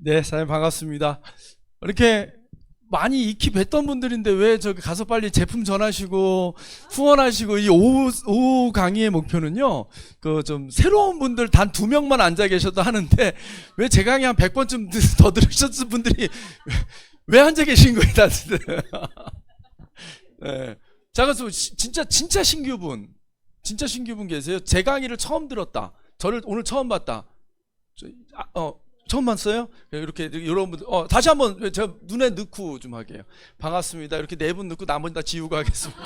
네, 사장님 반갑습니다. 이렇게 많이 익히 뵀던 분들인데 왜 저기 가서 빨리 제품 전하시고 후원하시고 이 오후 강의의 목표는요. 그 좀 새로운 분들 단 2명만 앉아 계셔도 하는데 왜 제 강의 한 100번쯤 더 들으셨을 분들이 왜 앉아 계신 거예요, 다들. 네. 자, 그래서 진짜 신규분 계세요. 제 강의를 처음 들었다. 저를 오늘 처음 봤다. 처음 봤어요? 이렇게 여러분들 다시 한번 제가 눈에 넣고 좀 할게요. 반갑습니다. 이렇게 4분 넣고 나머지 다 지우고 하겠습니다.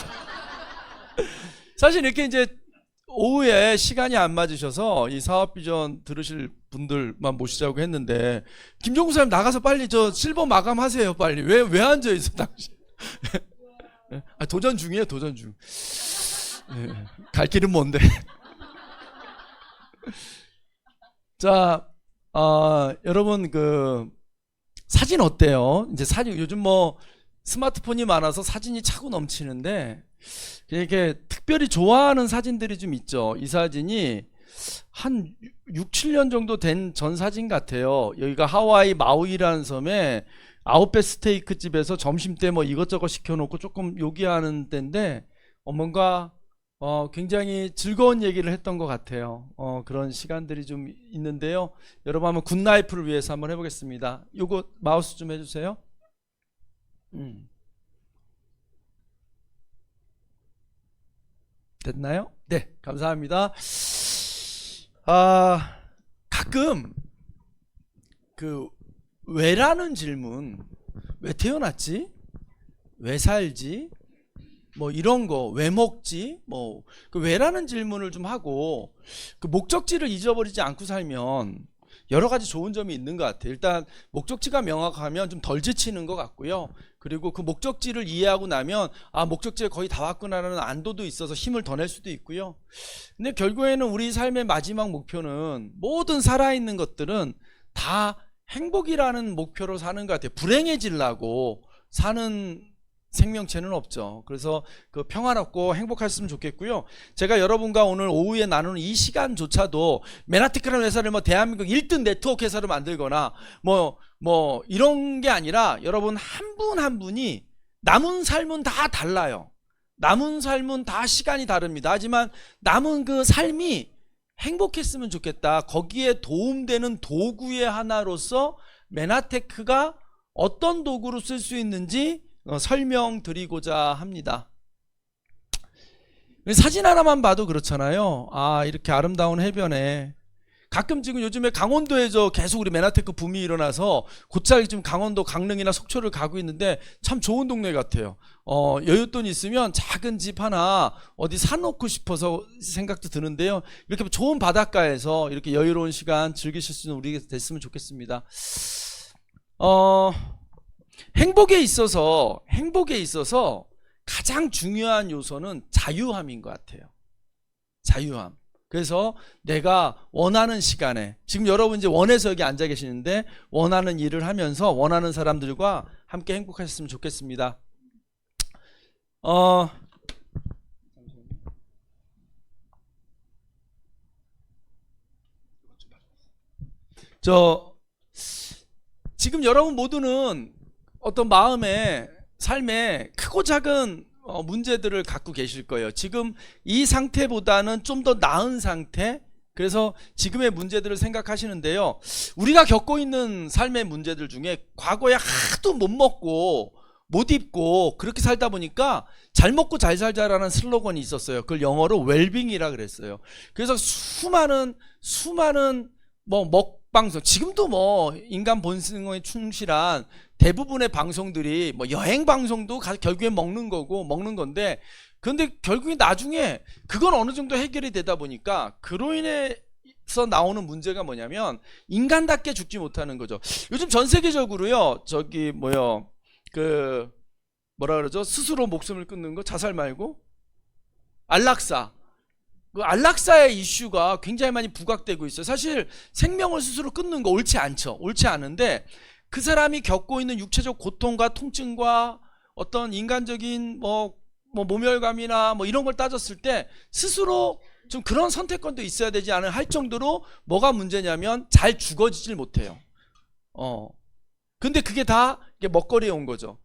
사실 이렇게 이제 오후에 시간이 안 맞으셔서 이 사업 비전 들으실 분들만 모시자고 했는데 김종국 사장님 나가서 빨리 저 실버 마감하세요. 빨리. 왜 앉아 있어 당신? 도전 중이에요. 도전 중. 갈 길은 뭔데. 자, 여러분 그 사진 어때요? 이제 사진 요즘 뭐 스마트폰이 많아서 사진이 차고 넘치는데 이렇게 특별히 좋아하는 사진들이 좀 있죠. 이 사진이 한 6, 7년 정도 된 전 사진 같아요. 여기가 하와이 마우이라는 섬에 아웃백 스테이크 집에서 점심 때 뭐 이것저것 시켜놓고 조금 요기하는 때인데 뭔가 굉장히 즐거운 얘기를 했던 것 같아요. 그런 시간들이 좀 있는데요. 여러분 한번 굿나이프를 위해서 한번 해보겠습니다. 요거 마우스 좀 해주세요. 됐나요? 네, 감사합니다. 가끔 그 왜라는 질문, 왜 태어났지? 왜 살지? 뭐 이런 거, 왜 먹지? 뭐 그 왜라는 질문을 좀 하고 그 목적지를 잊어버리지 않고 살면 여러 가지 좋은 점이 있는 것 같아요. 일단 목적지가 명확하면 좀 덜 지치는 것 같고요. 그리고 그 목적지를 이해하고 나면 목적지에 거의 다 왔구나라는 안도도 있어서 힘을 더 낼 수도 있고요. 근데 결국에는 우리 삶의 마지막 목표는 모든 살아있는 것들은 다 행복이라는 목표로 사는 것 같아요. 불행해지려고 사는 생명체는 없죠. 그래서 그 평화롭고 행복하셨으면 좋겠고요. 제가 여러분과 오늘 오후에 나누는 이 시간조차도 메나테크라는 회사를 뭐 대한민국 1등 네트워크 회사로 만들거나 뭐 이런 게 아니라 여러분 한 분 한 분이 남은 삶은 다 달라요. 남은 삶은 다 시간이 다릅니다. 하지만 남은 그 삶이 행복했으면 좋겠다. 거기에 도움되는 도구의 하나로서 메나테크가 어떤 도구로 쓸 수 있는지 설명드리고자 합니다. 사진 하나만 봐도 그렇잖아요. 이렇게 아름다운 해변에 가끔 지금 요즘에 강원도에 계속 우리 메나테크 붐이 일어나서 곧잘 지금 강원도 강릉이나 속초를 가고 있는데 참 좋은 동네 같아요. 여윳돈 있으면 작은 집 하나 어디 사놓고 싶어서 생각도 드는데요. 이렇게 좋은 바닷가에서 이렇게 여유로운 시간 즐기실 수 있는 우리가 됐으면 좋겠습니다. 행복에 있어서 가장 중요한 요소는 자유함인 것 같아요. 자유함. 그래서 내가 원하는 시간에, 지금 여러분 이제 원해서 여기 앉아 계시는데 원하는 일을 하면서 원하는 사람들과 함께 행복하셨으면 좋겠습니다. 지금 여러분 모두는 어떤 마음에 삶에 크고 작은 문제들을 갖고 계실 거예요. 지금 이 상태보다는 좀 더 나은 상태, 그래서 지금의 문제들을 생각하시는데요. 우리가 겪고 있는 삶의 문제들 중에 과거에 하도 못 먹고 못 입고 그렇게 살다 보니까 잘 먹고 잘 살자라는 슬로건이 있었어요. 그걸 영어로 웰빙이라 그랬어요. 그래서 수많은 뭐 먹방송, 지금도 뭐 인간 본성에 충실한 대부분의 방송들이 뭐 여행 방송도 결국엔 먹는 건데, 그런데 결국에 나중에 그건 어느 정도 해결이 되다 보니까 그로 인해서 나오는 문제가 뭐냐면 인간답게 죽지 못하는 거죠. 요즘 전 세계적으로요, 뭐라 그러죠? 스스로 목숨을 끊는 거, 자살 말고 안락사. 그 안락사의 이슈가 굉장히 많이 부각되고 있어요. 사실 생명을 스스로 끊는 거 옳지 않죠. 옳지 않은데 그 사람이 겪고 있는 육체적 고통과 통증과 어떤 인간적인 모멸감이나 뭐 이런 걸 따졌을 때 스스로 좀 그런 선택권도 있어야 되지 않을 할 정도로 뭐가 문제냐면 잘 죽어지질 못해요. 근데 그게 다 이게 먹거리에 온 거죠.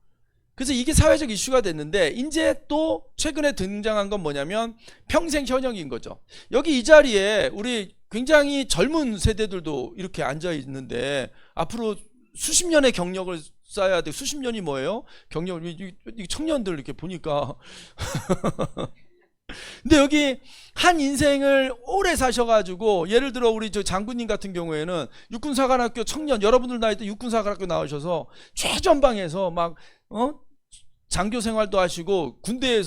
그래서 이게 사회적 이슈가 됐는데, 이제 또 최근에 등장한 건 뭐냐면 평생 현역인 거죠. 여기 이 자리에 우리 굉장히 젊은 세대들도 이렇게 앉아 있는데, 앞으로 수십 년의 경력을 쌓아야 돼. 수십 년이 뭐예요? 경력, 이 청년들 이렇게 보니까. 근데 여기 한 인생을 오래 사셔가지고, 예를 들어 우리 저 장군님 같은 경우에는 육군사관학교 청년, 여러분들 나이 때 육군사관학교 나오셔서 최전방에서 막 장교 생활도 하시고, 군대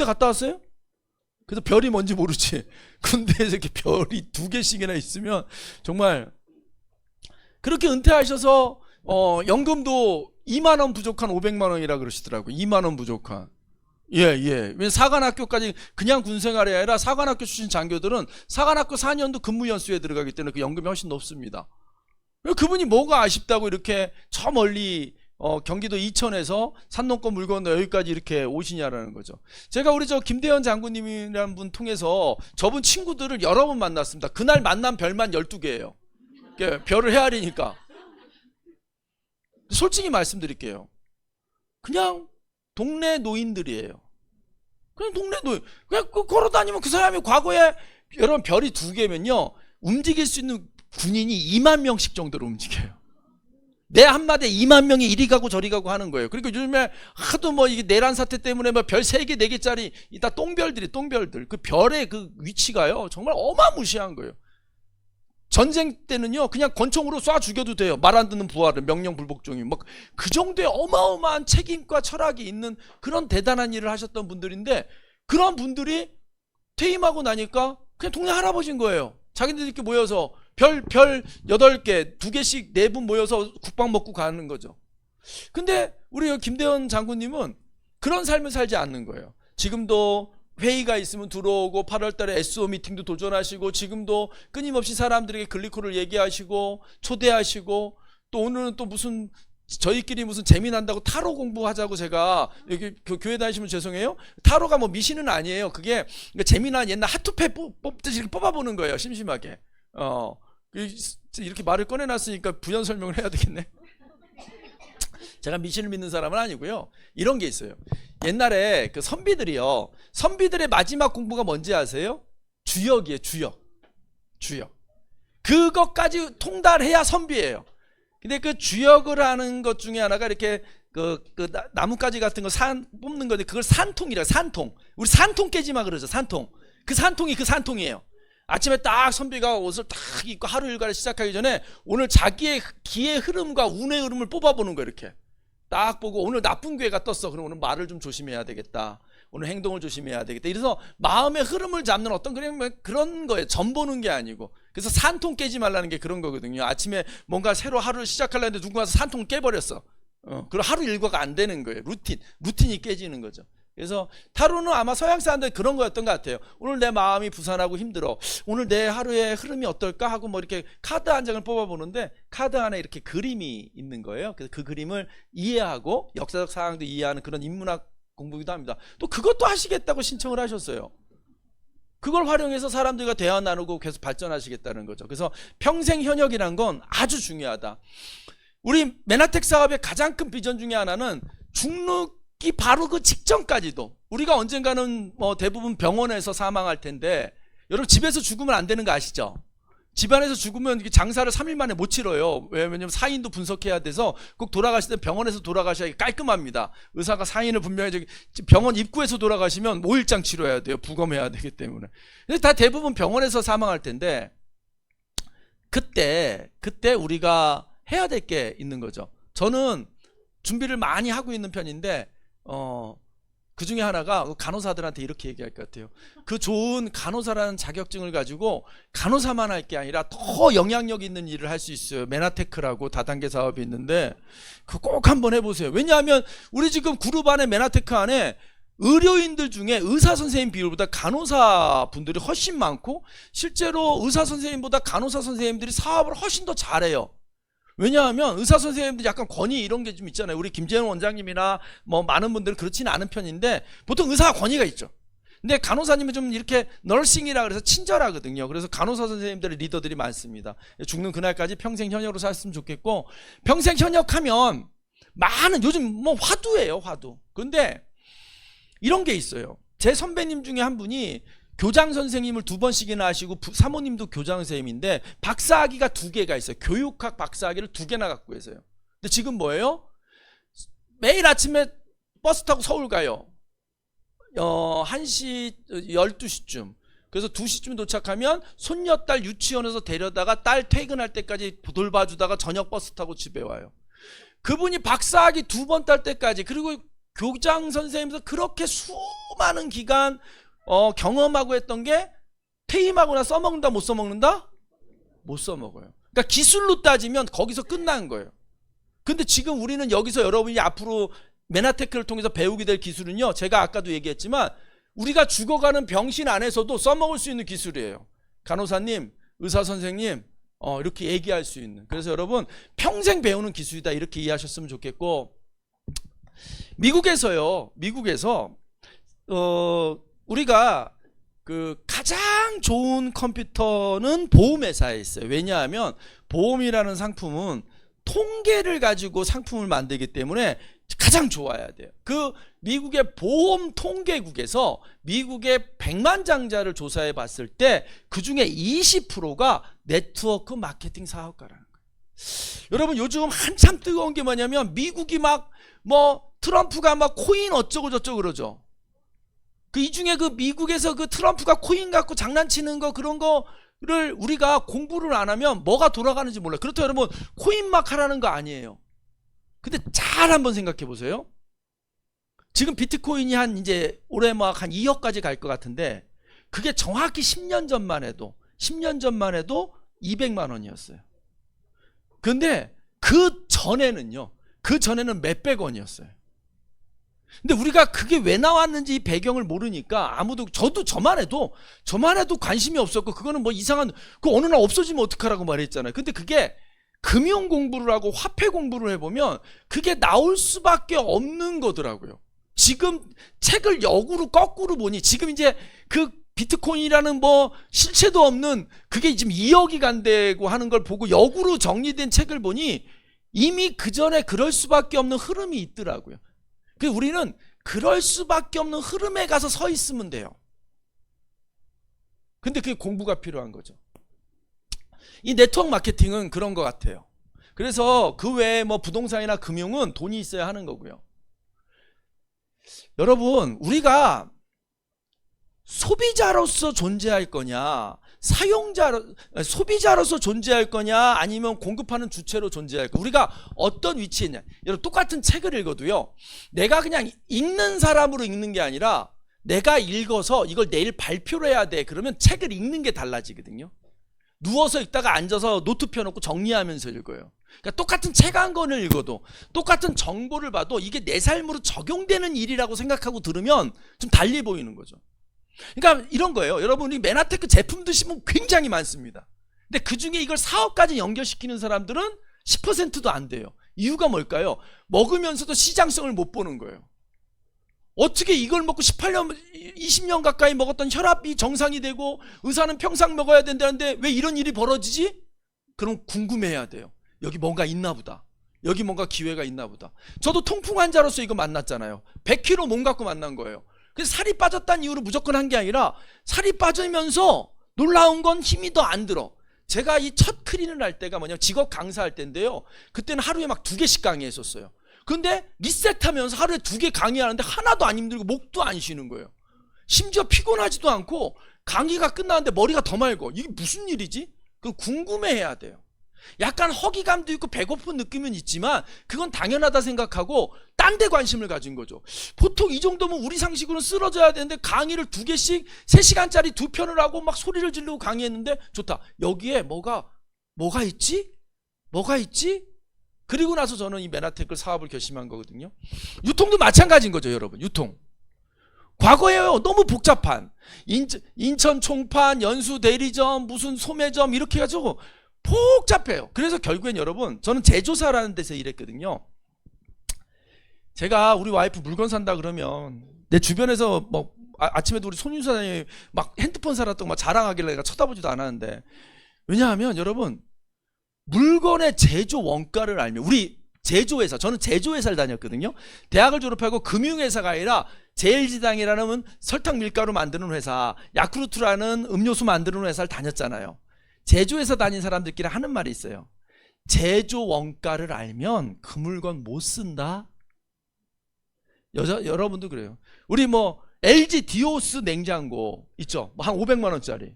갔다 왔어요? 그래서 별이 뭔지 모르지. 군대에서 이렇게 별이 2개씩이나 있으면 정말. 그렇게 은퇴하셔서 연금도 2만원 부족한 500만원이라 그러시더라고요. 2만원 부족한. 예. 왜 사관학교까지 그냥 군생활이 아니라 사관학교 출신 장교들은 사관학교 4년도 근무연수에 들어가기 때문에 그 연금이 훨씬 높습니다. 그분이 뭐가 아쉽다고 이렇게 저 멀리 경기도 이천에서 산넘고 물 건너 여기까지 이렇게 오시냐라는 거죠. 제가 우리 저 김대현 장군님이라는 분 통해서 저분 친구들을 여러 번 만났습니다. 그날 만난 별만 12개예요. 별을 헤아리니까. 솔직히 말씀드릴게요. 그냥 동네 노인들이에요. 그냥 동네 노인. 그냥 걸어다니면 그 사람이 과거에 여러분 별이 2개면요, 움직일 수 있는 군인이 2만 명씩 정도로 움직여요. 내 한마디에 2만 명이 이리 가고 저리 가고 하는 거예요. 그러니까 요즘에 하도 뭐 이게 내란 사태 때문에 뭐 별 3개, 4개짜리 다 똥별들. 그 별의 그 위치가요, 정말 어마무시한 거예요. 전쟁 때는요, 그냥 권총으로 쏴 죽여도 돼요. 말 안 듣는 부하를, 명령 불복종이. 막 그 정도의 어마어마한 책임과 철학이 있는 그런 대단한 일을 하셨던 분들인데, 그런 분들이 퇴임하고 나니까 그냥 동네 할아버지인 거예요. 자기들끼리 모여서 별 8개, 2개씩 4분 모여서 국밥 먹고 가는 거죠. 근데 우리 김대현 장군님은 그런 삶을 살지 않는 거예요. 지금도 회의가 있으면 들어오고, 8월 달에 SO 미팅도 도전하시고, 지금도 끊임없이 사람들에게 글리코를 얘기하시고 초대하시고, 또 오늘은 또 무슨 저희끼리 무슨 재미난다고 타로 공부하자고, 제가 여기 교회 다니시면 죄송해요, 타로가 뭐 미신은 아니에요. 그게 재미난 옛날 하투페 뽑듯이 이렇게 뽑아보는 거예요, 심심하게. 이렇게 말을 꺼내놨으니까 부연 설명을 해야 되겠네. 제가 미신을 믿는 사람은 아니고요. 이런 게 있어요. 옛날에 그 선비들이요, 선비들의 마지막 공부가 뭔지 아세요? 주역이에요. 주역. 그것까지 통달해야 선비예요. 근데 그 주역을 하는 것 중에 하나가 이렇게 그 나뭇가지 같은 거 뽑는 건데, 그걸 산통이라. 산통. 우리 산통 깨지마 그러죠. 산통. 그 산통이 그 산통이에요. 아침에 딱 선비가 옷을 딱 입고 하루 일과를 시작하기 전에 오늘 자기의 기의 흐름과 운의 흐름을 뽑아보는 거예요. 이렇게 딱 보고, 오늘 나쁜 괴가 떴어. 그럼 오늘 말을 좀 조심해야 되겠다. 오늘 행동을 조심해야 되겠다. 이래서 마음의 흐름을 잡는 어떤 그런 거예요. 점 보는 게 아니고. 그래서 산통 깨지 말라는 게 그런 거거든요. 아침에 뭔가 새로 하루를 시작하려는데 누군가 와서 산통을 깨버렸어. 그럼 하루 일과가 안 되는 거예요. 루틴이 깨지는 거죠. 그래서 타로는 아마 서양 사람들 그런 거였던 것 같아요. 오늘 내 마음이 부산하고 힘들어. 오늘 내 하루의 흐름이 어떨까 하고 뭐 이렇게 카드 한 장을 뽑아보는데, 카드 안에 이렇게 그림이 있는 거예요. 그래서 그 그림을 이해하고 역사적 사항도 이해하는 그런 인문학 공부기도 합니다. 또 그것도 하시겠다고 신청을 하셨어요. 그걸 활용해서 사람들과 대화 나누고 계속 발전하시겠다는 거죠. 그래서 평생 현역이란 건 아주 중요하다. 우리 맨하텍 사업의 가장 큰 비전 중에 하나는 죽기 바로 그 직전까지도, 우리가 언젠가는 뭐 대부분 병원에서 사망할 텐데, 여러분 집에서 죽으면 안 되는 거 아시죠? 집안에서 죽으면 장사를 3일 만에 못 치러요. 왜냐면 사인도 분석해야 돼서 꼭 돌아가실 때 병원에서 돌아가셔야 깔끔합니다. 의사가 사인을 분명히, 병원 입구에서 돌아가시면 5일장 치러야 돼요. 부검해야 되기 때문에. 근데 다 대부분 병원에서 사망할 텐데, 그때 우리가 해야 될 게 있는 거죠. 저는 준비를 많이 하고 있는 편인데, 그 중에 하나가 간호사들한테 이렇게 얘기할 것 같아요. 그 좋은 간호사라는 자격증을 가지고 간호사만 할 게 아니라 더 영향력 있는 일을 할 수 있어요. 메나테크라고 다단계 사업이 있는데, 그거 꼭 한번 해보세요. 왜냐하면 우리 지금 그룹 안에, 메나테크 안에 의료인들 중에 의사 선생님 비율보다 간호사 분들이 훨씬 많고, 실제로 의사 선생님보다 간호사 선생님들이 사업을 훨씬 더 잘해요. 왜냐하면 의사 선생님들 약간 권위 이런 게 좀 있잖아요. 우리 김재현 원장님이나 뭐 많은 분들은 그렇지는 않은 편인데, 보통 의사가 권위가 있죠. 근데 간호사님은 좀 이렇게 널싱이라 그래서 친절하거든요. 그래서 간호사 선생님들의 리더들이 많습니다. 죽는 그날까지 평생 현역으로 살았으면 좋겠고, 평생 현역하면 많은, 요즘 뭐 화두예요, 화두. 근데 이런 게 있어요. 제 선배님 중에 한 분이 교장 선생님을 2번씩이나 하시고 사모님도 교장 선생님인데 박사학위가 2개가 있어요. 교육학 박사학위를 2개나 갖고 계세요. 근데 지금 뭐예요? 매일 아침에 버스 타고 서울 가요. 1시 12시쯤. 그래서 2시쯤 도착하면 손녀딸 유치원에서 데려다가 딸 퇴근할 때까지 돌봐주다가 저녁 버스 타고 집에 와요. 그분이 박사학위 2번 딸 때까지, 그리고 교장 선생님에서 그렇게 수많은 기간 경험하고 했던 게 퇴임하거나 써먹는다 못 써먹는다? 못 써먹어요. 그러니까 기술로 따지면 거기서 끝난 거예요. 근데 지금 우리는 여기서 여러분이 앞으로 메나테크를 통해서 배우게 될 기술은요, 제가 아까도 얘기했지만 우리가 죽어가는 병실 안에서도 써먹을 수 있는 기술이에요. 간호사님, 의사 선생님, 이렇게 얘기할 수 있는. 그래서 여러분 평생 배우는 기술이다, 이렇게 이해하셨으면 좋겠고, 미국에서 우리가 그 가장 좋은 컴퓨터는 보험회사에 있어요. 왜냐하면 보험이라는 상품은 통계를 가지고 상품을 만들기 때문에 가장 좋아야 돼요. 그 미국의 보험 통계국에서 미국의 100만 장자를 조사해 봤을 때 그 중에 20%가 네트워크 마케팅 사업가라는 거예요. 여러분 요즘 한참 뜨거운 게 뭐냐면 미국이 막 트럼프가 막 코인 어쩌고 저쩌고 그러죠. 이 중에 그 미국에서 그 트럼프가 코인 갖고 장난치는 거, 그런 거를 우리가 공부를 안 하면 뭐가 돌아가는지 몰라요. 그렇다고 여러분 코인 막 하라는 거 아니에요. 근데 잘 한번 생각해 보세요. 지금 비트코인이 이제 올해 막 한 2억까지 갈 것 같은데, 그게 정확히 10년 전만 해도 200만 원이었어요. 근데 그 전에는 몇백 원이었어요. 근데 우리가 그게 왜 나왔는지 이 배경을 모르니까 아무도, 저만 해도 관심이 없었고, 그거는 뭐 이상한, 어느 날 없어지면 어떡하라고 말했잖아요. 근데 그게 금융 공부를 하고 화폐 공부를 해보면 그게 나올 수밖에 없는 거더라고요. 지금 책을 역으로 거꾸로 보니, 지금 이제 그 비트코인이라는 실체도 없는 그게 지금 2억이 간다고 하는 걸 보고 역으로 정리된 책을 보니 이미 그 전에 그럴 수밖에 없는 흐름이 있더라고요. 그래서 우리는 그럴 수밖에 없는 흐름에 가서 서 있으면 돼요. 근데 그게 공부가 필요한 거죠. 이 네트워크 마케팅은 그런 것 같아요. 그래서 그 외에 부동산이나 금융은 돈이 있어야 하는 거고요. 여러분, 우리가 소비자로서 존재할 거냐, 소비자로서 존재할 거냐, 아니면 공급하는 주체로 존재할 거냐, 우리가 어떤 위치에 있냐. 여러분, 똑같은 책을 읽어도요, 내가 그냥 읽는 사람으로 읽는 게 아니라 내가 읽어서 이걸 내일 발표를 해야 돼, 그러면 책을 읽는 게 달라지거든요. 누워서 읽다가 앉아서 노트 펴놓고 정리하면서 읽어요. 그러니까 똑같은 책 한 권을 읽어도, 똑같은 정보를 봐도 이게 내 삶으로 적용되는 일이라고 생각하고 들으면 좀 달리 보이는 거죠. 그러니까 이런 거예요. 여러분이 메나테크 제품 드시면 굉장히 많습니다. 근데 그 중에 이걸 사업까지 연결시키는 사람들은 10%도 안 돼요. 이유가 뭘까요? 먹으면서도 시장성을 못 보는 거예요. 어떻게 이걸 먹고 18년, 20년 가까이 먹었던 혈압이 정상이 되고 의사는 평생 먹어야 된다는데 왜 이런 일이 벌어지지? 그럼 궁금해야 돼요. 여기 뭔가 있나 보다. 여기 뭔가 기회가 있나 보다. 저도 통풍 환자로서 이거 만났잖아요. 100kg 몸 갖고 만난 거예요. 그래서 살이 빠졌다는 이유로 무조건 한 게 아니라 살이 빠지면서 놀라운 건 힘이 더 안 들어. 제가 이 첫 클린을 할 때가 직업 강사할 때인데요. 그때는 하루에 막 2개씩 강의했었어요. 근데 리셋하면서 하루에 2개 강의하는데 하나도 안 힘들고 목도 안 쉬는 거예요. 심지어 피곤하지도 않고 강의가 끝나는데 머리가 더 맑어. 이게 무슨 일이지? 그거 궁금해해야 돼요. 약간 허기감도 있고 배고픈 느낌은 있지만 그건 당연하다 생각하고 딴 데 관심을 가진 거죠. 보통 이 정도면 우리 상식으로는 쓰러져야 되는데 강의를 2개씩 3시간짜리 2편을 하고 막 소리를 지르고 강의했는데 좋다. 여기에 뭐가 있지? 뭐가 있지? 그리고 나서 저는 이 메나테크 사업을 결심한 거거든요. 유통도 마찬가지인 거죠, 여러분. 유통. 과거에요, 너무 복잡한 인천 총판, 연수 대리점, 무슨 소매점 이렇게 해가지고 복잡해요. 그래서 결국엔 여러분, 저는 제조사라는 데서 일했거든요. 제가 우리 와이프 물건 산다 그러면 내 주변에서 아침에도 우리 손윤수 사장님이 막 핸드폰 살았다고 막 자랑하길래 내가 쳐다보지도 않았는데, 왜냐하면 여러분, 물건의 제조 원가를 알면, 우리 제조회사, 저는 제조회사를 다녔거든요. 대학을 졸업하고 금융회사가 아니라 제일지당이라는 설탕 밀가루 만드는 회사, 야쿠르트라는 음료수 만드는 회사를 다녔잖아요. 제조회사 다닌 사람들끼리 하는 말이 있어요. 제조 원가를 알면 그 물건 못 쓴다. 여러분도 그래요. 우리 뭐 LG 디오스 냉장고 있죠, 뭐 한 500만 원짜리.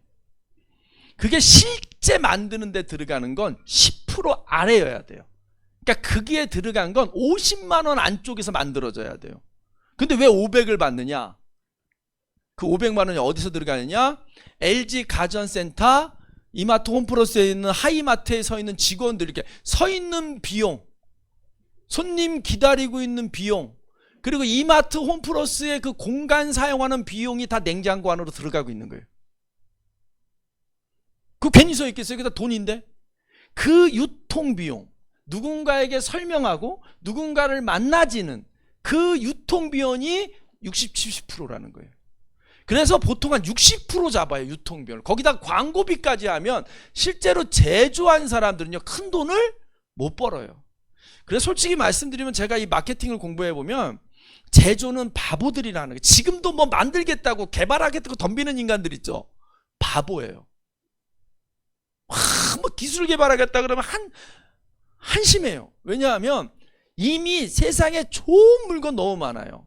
그게 실제 만드는 데 들어가는 건 10% 아래여야 돼요. 그러니까 거기에 들어간 건 50만 원 안쪽에서 만들어져야 돼요. 근데 왜 500을 받느냐? 그 500만 원이 어디서 들어가느냐? LG 가전센터, 이마트 홈플러스에 있는 하이마트에 서 있는 직원들, 이렇게 서 있는 비용, 손님 기다리고 있는 비용, 그리고 이마트 홈플러스의 그 공간 사용하는 비용이 다 냉장고 안으로 들어가고 있는 거예요. 그 괜히 서 있겠어요? 그게 다 돈인데. 그 유통비용, 누군가에게 설명하고 누군가를 만나지는 그 유통비용이 60, 70%라는 거예요. 그래서 보통 한 60% 잡아요, 유통비용을. 거기다 광고비까지 하면 실제로 제조한 사람들은요, 큰 돈을 못 벌어요. 그래서 솔직히 말씀드리면, 제가 이 마케팅을 공부해 보면 제조는 바보들이라는 거예요. 지금도 뭐 만들겠다고 개발하겠다고 덤비는 인간들 있죠, 바보예요. 뭐 기술 개발하겠다 그러면 한심해요. 왜냐하면 이미 세상에 좋은 물건 너무 많아요.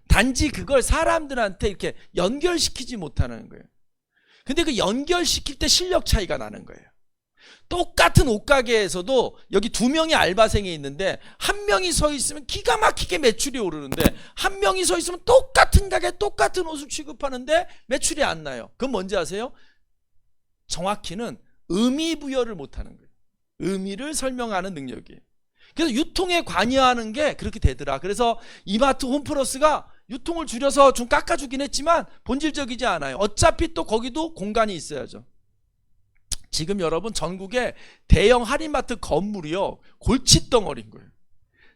단지 그걸 사람들한테 이렇게 연결시키지 못하는 거예요. 근데 그 연결시킬 때 실력 차이가 나는 거예요. 똑같은 옷가게에서도 여기 2명이 알바생이 있는데, 한 명이 서 있으면 기가 막히게 매출이 오르는데, 한 명이 서 있으면 똑같은 가게에 똑같은 옷을 취급하는데 매출이 안 나요. 그건 뭔지 아세요? 정확히는 의미 부여를 못하는 거예요. 의미를 설명하는 능력이에요. 그래서 유통에 관여하는 게 그렇게 되더라. 그래서 이마트 홈플러스가 유통을 줄여서 좀 깎아주긴 했지만 본질적이지 않아요. 어차피 또 거기도 공간이 있어야죠. 지금 여러분, 전국에 대형 할인마트 건물이요, 골칫덩어리인 거예요.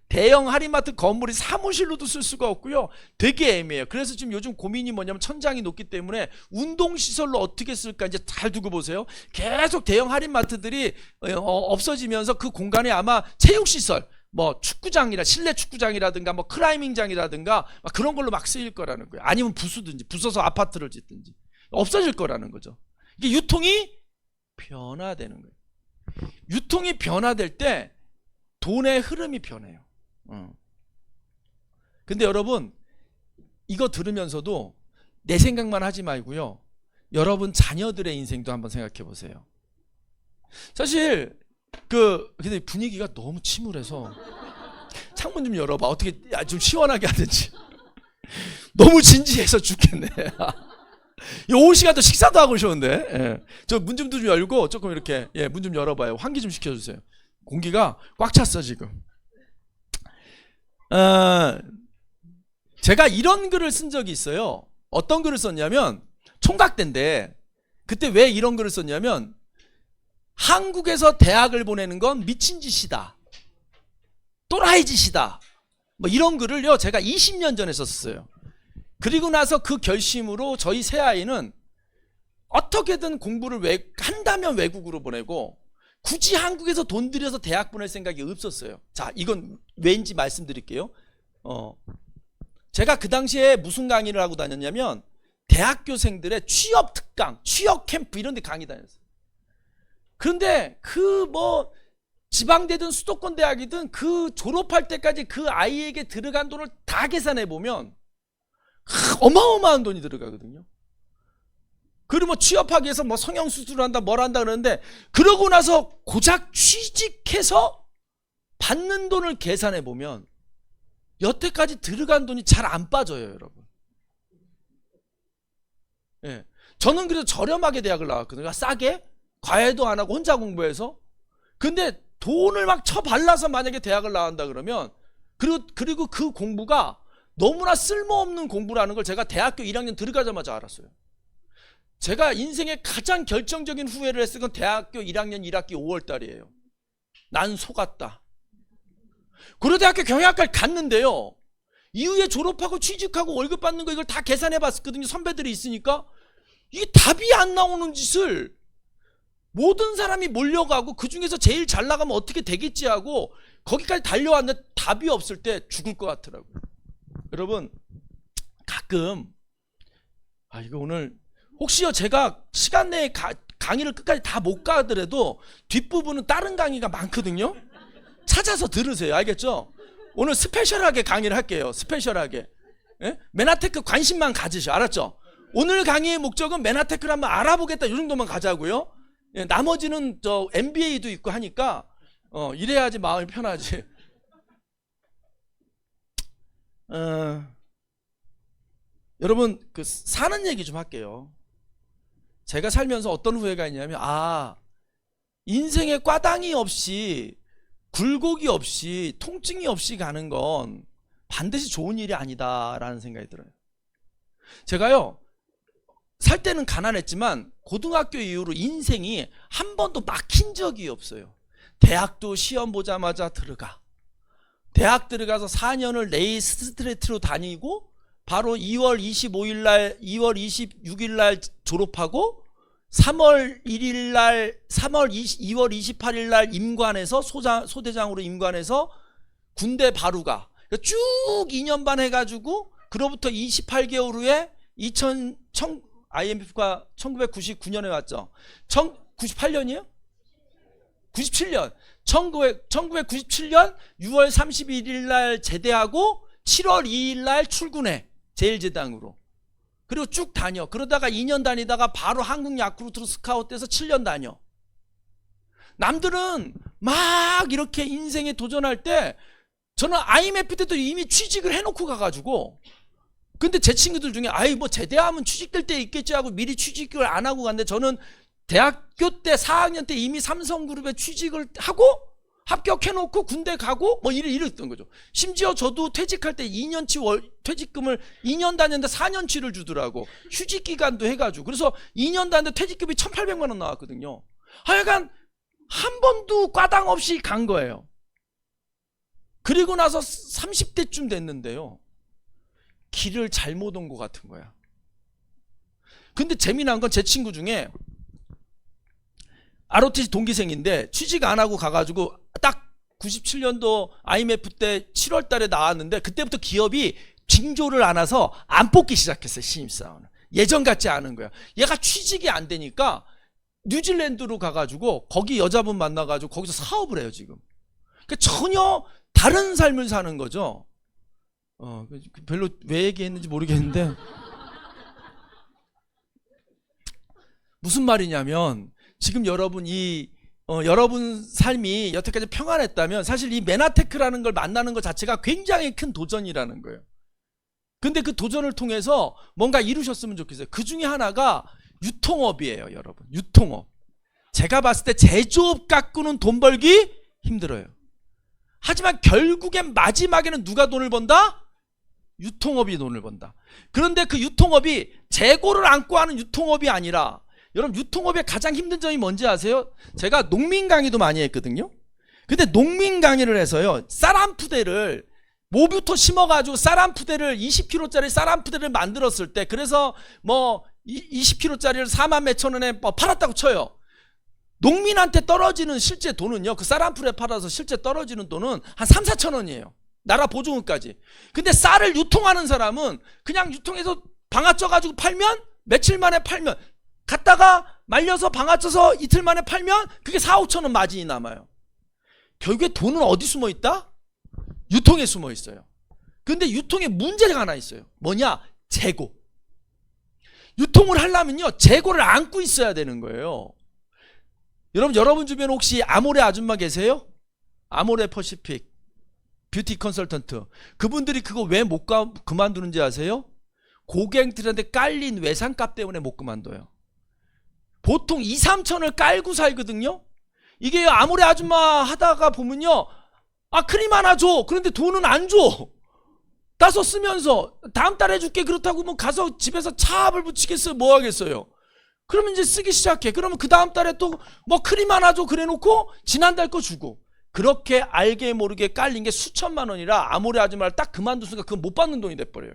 대형 할인마트 건물이 사무실로도 쓸 수가 없고요, 되게 애매해요. 그래서 지금 요즘 고민이 뭐냐면, 천장이 높기 때문에 운동시설로 어떻게 쓸까, 이제 잘 두고 보세요. 계속 대형 할인마트들이 없어지면서 그 공간에 아마 체육시설, 뭐 축구장이라, 실내 축구장이라든가 뭐 클라이밍장이라든가 막 그런 걸로 막 쓰일 거라는 거예요. 아니면 부숴서 아파트를 짓든지 없어질 거라는 거죠. 이게 유통이 변화되는 거예요. 유통이 변화될 때 돈의 흐름이 변해요. 근데 여러분, 이거 들으면서도 내 생각만 하지 말고요, 여러분 자녀들의 인생도 한번 생각해 보세요. 사실 근데 분위기가 너무 침울해서 창문 좀 열어봐. 어떻게 좀 시원하게 하든지. 너무 진지해서 죽겠네. 이 오후 시간도 식사도 하고 오셨는데, 예. 저 문 좀 열고 조금 이렇게, 예, 문 좀 열어봐요. 환기 좀 시켜주세요. 공기가 꽉 찼어 지금. 제가 이런 글을 쓴 적이 있어요. 어떤 글을 썼냐면, 총각 때인데, 그때 왜 이런 글을 썼냐면, 한국에서 대학을 보내는 건 미친 짓이다, 또라이 짓이다, 뭐 이런 글을요, 제가 20년 전에 썼어요. 그리고 나서 그 결심으로 저희 새아이는 어떻게든 공부를 한다면 외국으로 보내고, 굳이 한국에서 돈 들여서 대학 보낼 생각이 없었어요. 자, 이건 왜인지 말씀드릴게요. 제가 그 당시에 무슨 강의를 하고 다녔냐면, 대학교생들의 취업 특강, 취업 캠프 이런 데 강의 다녔어요. 그런데 지방대든 수도권 대학이든 그 졸업할 때까지 그 아이에게 들어간 돈을 다 계산해 보면 어마어마한 돈이 들어가거든요. 그리고 뭐 취업하기 위해서 뭐 성형수술을 한다, 뭘 한다 그러는데, 그러고 나서 고작 취직해서 받는 돈을 계산해 보면 여태까지 들어간 돈이 잘 안 빠져요, 여러분. 예. 저는 그래도 저렴하게 대학을 나왔거든요. 싸게, 과외도 안 하고 혼자 공부해서. 근데 돈을 막 쳐발라서 만약에 대학을 나온다 그러면, 그리고 그 공부가 너무나 쓸모없는 공부라는 걸 제가 대학교 1학년 들어가자마자 알았어요. 제가 인생의 가장 결정적인 후회를 했을 건 대학교 1학년 1학기 5월달이에요. 난 속았다. 고려대학교 경영학과를 갔는데요, 이후에 졸업하고 취직하고 월급 받는 거 이걸 다 계산해 봤거든요. 선배들이 있으니까. 이게 답이 안 나오는 짓을 모든 사람이 몰려가고 그중에서 제일 잘 나가면 어떻게 되겠지 하고 거기까지 달려왔는데 답이 없을 때 죽을 것 같더라고요. 여러분 가끔 이거 오늘 혹시요 제가 시간 내에 강의를 끝까지 다 못 가더라도 뒷부분은 다른 강의가 많거든요. 찾아서 들으세요. 알겠죠? 오늘 스페셜하게 강의를 할게요. 스페셜하게. 예? 메나테크 관심만 가지셔. 알았죠? 오늘 강의의 목적은 메나테크를 한번 알아보겠다 이 정도만 가자고요. 예, 나머지는 저 MBA도 있고 하니까 이래야지 마음이 편하지. 여러분 그 사는 얘기 좀 할게요. 제가 살면서 어떤 후회가 있냐면 인생에 꽈당이 없이 굴곡이 없이 통증이 없이 가는 건 반드시 좋은 일이 아니다라는 생각이 들어요. 제가요 살 때는 가난했지만 고등학교 이후로 인생이 한 번도 막힌 적이 없어요. 대학도 시험 보자마자 들어가. 대학 들어가서 4년을 네일 스트레이트로 다니고 바로 2월 25일 날 2월 26일 날 졸업하고 2월 28일 날 임관해서 소대장으로 임관해서 군대 바로 가. 쭉 2년 반 해가지고 그로부터 28개월 후에 IMF가 1999년에 왔죠. 98년이에요? 97년. 1997년 6월 31일 날 제대하고 7월 2일 날 출군해. 제일제당으로. 그리고 쭉 다녀. 그러다가 2년 다니다가 바로 한국 야쿠르트로 스카웃돼서 7년 다녀. 남들은 막 이렇게 인생에 도전할 때 저는 IMF 때도 이미 취직을 해놓고 가가지고 근데 제 친구들 중에 뭐 제대하면 취직될 때 있겠지 하고 미리 취직을 안 하고 갔는데 저는 대학교 때 4학년 때 이미 삼성그룹에 취직을 하고 합격해놓고 군대 가고 뭐 이랬던 거죠. 심지어 저도 퇴직할 때 2년치 퇴직금을 2년 다녔는데 4년치를 주더라고. 휴직기간도 해가지고. 그래서 2년 다녔는데 퇴직금이 1,800만 원 나왔거든요. 하여간 한 번도 과당 없이 간 거예요. 그리고 나서 30대쯤 됐는데요. 길을 잘못 온 것 같은 거야. 근데 재미난 건 제 친구 중에 ROTC 동기생인데 취직 안 하고 가가지고 딱 97년도 IMF 때 7월 달에 나왔는데 그때부터 기업이 징조를 안 와서 안 뽑기 시작했어요. 신입사원을. 예전 같지 않은 거야. 얘가 취직이 안 되니까 뉴질랜드로 가가지고 거기 여자분 만나가지고 거기서 사업을 해요 지금. 그러니까 전혀 다른 삶을 사는 거죠. 별로 왜 얘기했는지 모르겠는데 무슨 말이냐면 지금 여러분 여러분 삶이 여태까지 평안했다면 사실 이 메나테크라는 걸 만나는 것 자체가 굉장히 큰 도전이라는 거예요. 근데 그 도전을 통해서 뭔가 이루셨으면 좋겠어요. 그 중에 하나가 유통업이에요, 여러분. 유통업. 제가 봤을 때 제조업 갖고는 돈 벌기 힘들어요. 하지만 결국엔 마지막에는 누가 돈을 번다? 유통업이 돈을 번다. 그런데 그 유통업이 재고를 안고 하는 유통업이 아니라 여러분 유통업의 가장 힘든 점이 뭔지 아세요? 제가 농민 강의도 많이 했거든요. 근데 농민 강의를 해서요. 쌀 한 푸대를 모부터 심어가지고 쌀 한 푸대를 20kg짜리 쌀 한 푸대를 만들었을 때 그래서 뭐 20kg짜리를 4만 몇천 원에 팔았다고 쳐요. 농민한테 떨어지는 실제 돈은요. 그 쌀 한 푸대 팔아서 실제 떨어지는 돈은 한 3, 4천 원이에요. 나라 보조금까지. 근데 쌀을 유통하는 사람은 그냥 유통해서 방아쪄가지고 팔면 며칠 만에 팔면 갔다가 말려서 방아쪄서 이틀 만에 팔면 그게 4, 5천 원 마진이 남아요. 결국에 돈은 어디 숨어 있다? 유통에 숨어 있어요. 근데 유통에 문제가 하나 있어요. 뭐냐? 재고. 유통을 하려면요. 재고를 안고 있어야 되는 거예요. 여러분 주변에 혹시 아모레 아줌마 계세요? 아모레 퍼시픽 뷰티 컨설턴트. 그분들이 그거 왜 못 그만두는지 아세요? 고객들한테 깔린 외상값 때문에 못 그만둬요. 보통 2, 3천을 깔고 살거든요. 이게 아모레 아줌마 하다가 보면요. 크림 하나 줘. 그런데 돈은 안 줘. 따서 쓰면서 다음 달에 줄게. 그렇다고 뭐 가서 집에서 차압을 붙이겠어요? 뭐 하겠어요? 그러면 이제 쓰기 시작해. 그러면 그 다음 달에 또 뭐 크림 하나 줘. 그래 놓고 지난달 거 주고. 그렇게 알게 모르게 깔린 게 수천만 원이라 아모레 아줌마를 딱 그만둔 순간 그건 못 받는 돈이 돼버려요.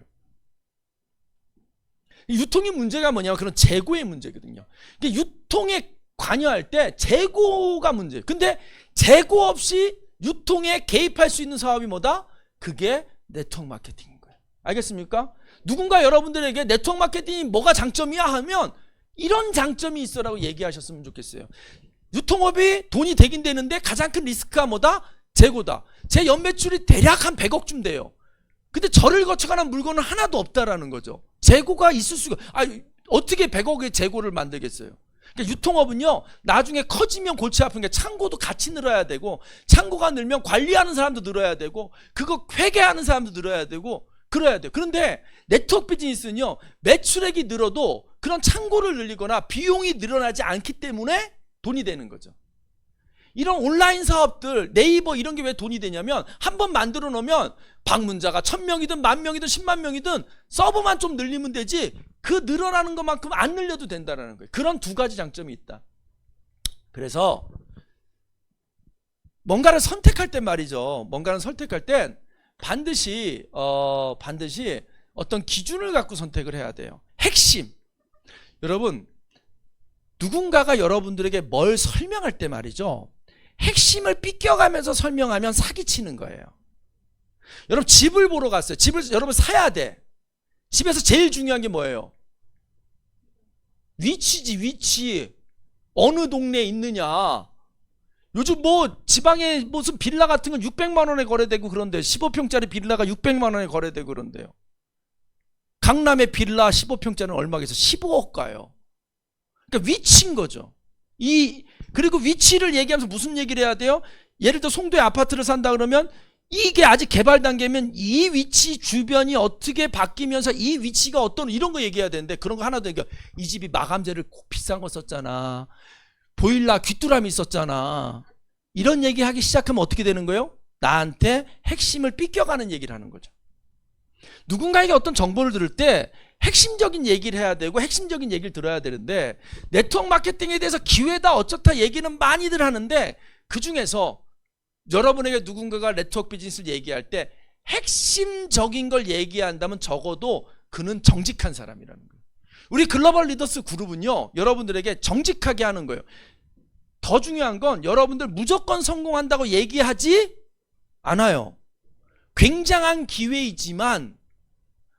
유통의 문제가 뭐냐면 그런 재고의 문제거든요. 유통에 관여할 때 재고가 문제예요. 근데 재고 없이 유통에 개입할 수 있는 사업이 뭐다? 그게 네트워크 마케팅인 거예요. 알겠습니까? 누군가 여러분들에게 네트워크 마케팅이 뭐가 장점이야 하면 이런 장점이 있어라고 얘기하셨으면 좋겠어요. 유통업이 돈이 되긴 되는데 가장 큰 리스크가 뭐다? 재고다. 제 연매출이 대략 한 100억쯤 돼요. 근데 저를 거쳐가는 물건은 하나도 없다라는 거죠. 재고가 있을 수가, 어떻게 100억의 재고를 만들겠어요? 그러니까 유통업은요, 나중에 커지면 골치 아픈 게 창고도 같이 늘어야 되고, 창고가 늘면 관리하는 사람도 늘어야 되고, 그거 회계하는 사람도 늘어야 되고, 그래야 돼요. 그런데 네트워크 비즈니스는요, 매출액이 늘어도 그런 창고를 늘리거나 비용이 늘어나지 않기 때문에 돈이 되는 거죠. 이런 온라인 사업들, 네이버 이런 게 왜 돈이 되냐면 한번 만들어 놓으면 방문자가 1000명이든 10,000명이든 100,000명이든 서버만 좀 늘리면 되지 그 늘어나는 것만큼 안 늘려도 된다는 거예요. 그런 두 가지 장점이 있다. 그래서 뭔가를 선택할 때 말이죠. 뭔가를 선택할 땐 반드시 어떤 기준을 갖고 선택을 해야 돼요. 핵심. 여러분, 누군가가 여러분들에게 뭘 설명할 때 말이죠. 핵심을 삐껴가면서 설명하면 사기치는 거예요. 여러분 집을 보러 갔어요. 집을 여러분 사야 돼. 집에서 제일 중요한 게 뭐예요? 위치지, 위치. 어느 동네에 있느냐. 요즘 뭐 지방에 무슨 빌라 같은 건 600만 원에 거래되고 그런데 15평짜리 빌라가 600만 원에 거래되고 그런데요. 강남의 빌라 15평짜리는 얼마겠어? 15억 가요. 그러니까 위치인 거죠. 그리고 위치를 얘기하면서 무슨 얘기를 해야 돼요? 예를 들어 송도에 아파트를 산다 그러면 이게 아직 개발 단계면 이 위치 주변이 어떻게 바뀌면서 이 위치가 어떤 이런 거 얘기해야 되는데 그런 거 하나도 얘기해. 이 집이 마감재를 비싼 거 썼잖아. 보일러 귀뚜라미 있었잖아. 이런 얘기 하기 시작하면 어떻게 되는 거예요? 나한테 핵심을 삐껴가는 얘기를 하는 거죠. 누군가에게 어떤 정보를 들을 때 핵심적인 얘기를 해야 되고 핵심적인 얘기를 들어야 되는데 네트워크 마케팅에 대해서 기회다 어쩌다 얘기는 많이들 하는데 그 중에서 여러분에게 누군가가 네트워크 비즈니스를 얘기할 때 핵심적인 걸 얘기한다면 적어도 그는 정직한 사람이라는 거예요. 우리 글로벌 리더스 그룹은요, 여러분들에게 정직하게 하는 거예요. 더 중요한 건 여러분들 무조건 성공한다고 얘기하지 않아요. 굉장한 기회이지만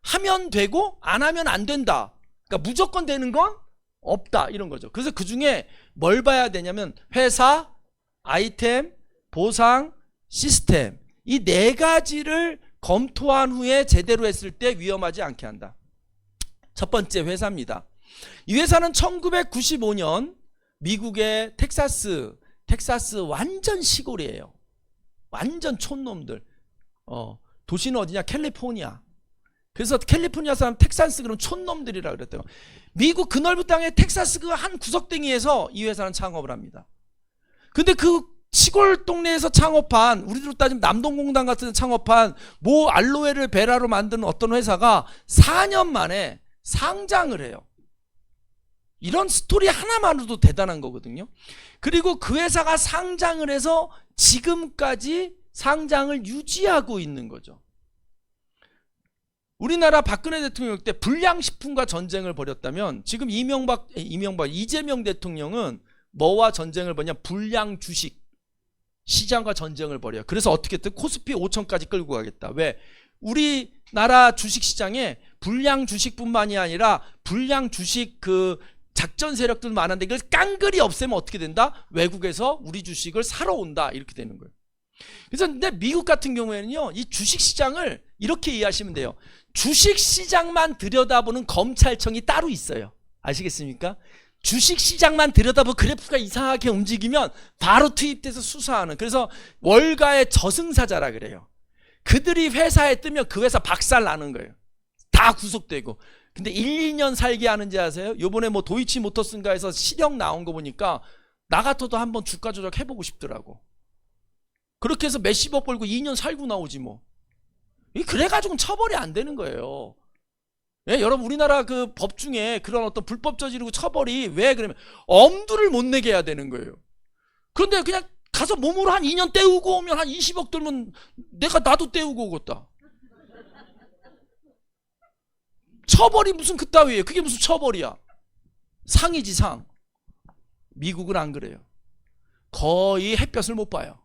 하면 되고 안 하면 안 된다. 그러니까 무조건 되는 건 없다 이런 거죠. 그래서 그 중에 뭘 봐야 되냐면 회사, 아이템, 보상, 시스템 이 네 가지를 검토한 후에 제대로 했을 때 위험하지 않게 한다. 첫 번째 회사입니다. 이 회사는 1995년 미국의 텍사스 완전 시골이에요. 완전 촌놈들. 도시는 어디냐? 캘리포니아. 그래서 캘리포니아 사람 텍사스 그럼 촌놈들이라 그랬대요. 미국 그 넓은 땅에 텍사스 그 한 구석탱이에서 이 회사는 창업을 합니다. 근데 그 시골 동네에서 창업한 우리들로 따지면 남동공단 같은 데 창업한 모 알로에를 베라로 만드는 어떤 회사가 4년 만에 상장을 해요. 이런 스토리 하나만으로도 대단한 거거든요. 그리고 그 회사가 상장을 해서 지금까지 상장을 유지하고 있는 거죠. 우리나라 박근혜 대통령 때 불량식품과 전쟁을 벌였다면 지금 이재명 대통령은 뭐와 전쟁을 벌냐? 불량 주식 시장과 전쟁을 벌여요. 그래서 어떻게든 코스피 5천까지 끌고 가겠다. 왜? 우리나라 주식시장에 불량 주식뿐만이 아니라 불량 주식 그 작전 세력들 많은데 이걸 깡그리 없애면 어떻게 된다? 외국에서 우리 주식을 사러 온다. 이렇게 되는 거예요. 그래서 근데 미국 같은 경우에는요, 이 주식시장을 이렇게 이해하시면 돼요. 주식시장만 들여다보는 검찰청이 따로 있어요. 아시겠습니까? 주식시장만 들여다보고 그래프가 이상하게 움직이면 바로 투입돼서 수사하는. 그래서 월가의 저승사자라 그래요. 그들이 회사에 뜨면 그 회사 박살 나는 거예요. 다 구속되고. 근데 1, 2년 살게 하는지 아세요? 요번에 뭐 도이치모터스인가에서 실형 나온 거 보니까 나 같아도 한번 주가 조작 해보고 싶더라고. 그렇게 해서 몇십억 벌고 2년 살고 나오지 뭐. 그래가지고는 처벌이 안 되는 거예요. 예, 여러분 우리나라 그 법 중에 그런 어떤 불법 저지르고 처벌이 왜 그러면 엄두를 못 내게 해야 되는 거예요. 그런데 그냥 가서 몸으로 한 2년 때우고 오면 한 20억 들면 나도 때우고 오겠다. 처벌이 무슨 그따위예요. 그게 무슨 처벌이야. 상이지 상. 미국은 안 그래요. 거의 햇볕을 못 봐요.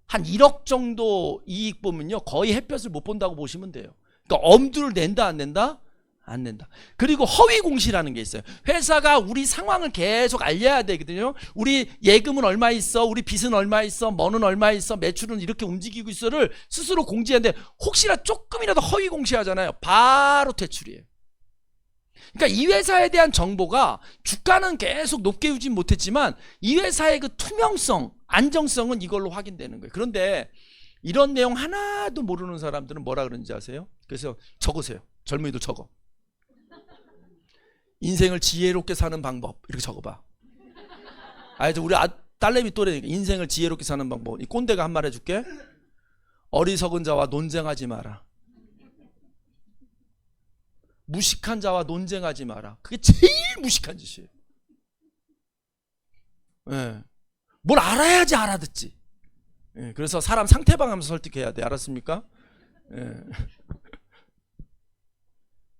한 1억 정도 이익 보면요 거의 햇볕을 못 본다고 보시면 돼요. 그러니까 엄두를 낸다 안 낸다? 안 낸다. 그리고 허위 공시라는 게 있어요. 회사가 우리 상황을 계속 알려야 되거든요. 우리 예금은 얼마 있어, 우리 빚은 얼마 있어, 뭐는 얼마 있어, 매출은 이렇게 움직이고 있어를 스스로 공지하는데 혹시나 조금이라도 허위 공시하잖아요. 바로 퇴출이에요. 그러니까 이 회사에 대한 정보가 주가는 계속 높게 유지 못했지만 이 회사의 그 투명성, 안정성은 이걸로 확인되는 거예요. 그런데 이런 내용 하나도 모르는 사람들은 뭐라 그러는지 아세요? 그래서 적으세요. 젊은이도 적어. 인생을 지혜롭게 사는 방법 이렇게 적어봐. 알죠? 우리 딸내미 또래니까 인생을 지혜롭게 사는 방법. 이 꼰대가 한 말 해줄게. 어리석은 자와 논쟁하지 마라. 무식한 자와 논쟁하지 마라. 그게 제일 무식한 짓이에요. 예. 뭘 알아야지 알아듣지. 예. 그래서 사람 상태방 하면서 설득해야 돼. 알았습니까? 예.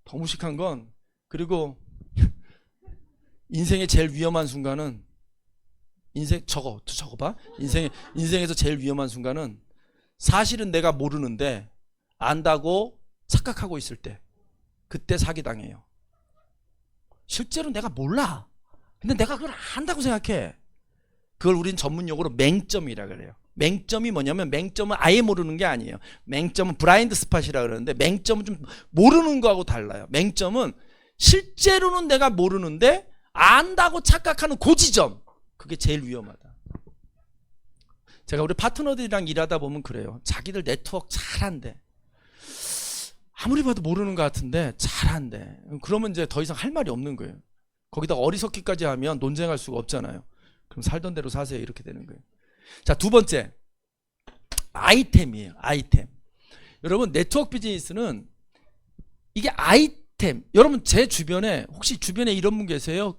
더 무식한 건 그리고 인생의 제일 위험한 순간은 적어봐. 인생에서 제일 위험한 순간은 사실은 내가 모르는데 안다고 착각하고 있을 때 그때 사기당해요. 실제로 내가 몰라. 근데 내가 그걸 안다고 생각해. 그걸 우린 전문용어로 맹점이라 그래요. 맹점이 뭐냐면 맹점은 아예 모르는 게 아니에요. 맹점은 브라인드 스팟이라 그러는데 맹점은 좀 모르는 거하고 달라요. 맹점은 실제로는 내가 모르는데 안다고 착각하는 그 지점. 그게 제일 위험하다. 제가 우리 파트너들이랑 일하다 보면 그래요. 자기들 네트워크 잘한대. 아무리 봐도 모르는 것 같은데 잘한대. 그러면 이제 더 이상 할 말이 없는 거예요. 거기다가 어리석기까지 하면 논쟁할 수가 없잖아요. 그럼 살던 대로 사세요. 이렇게 되는 거예요. 자, 두 번째 아이템이에요. 아이템. 여러분 네트워크 비즈니스는 이게 아이템. 여러분 제 주변에 혹시 주변에 이런 분 계세요?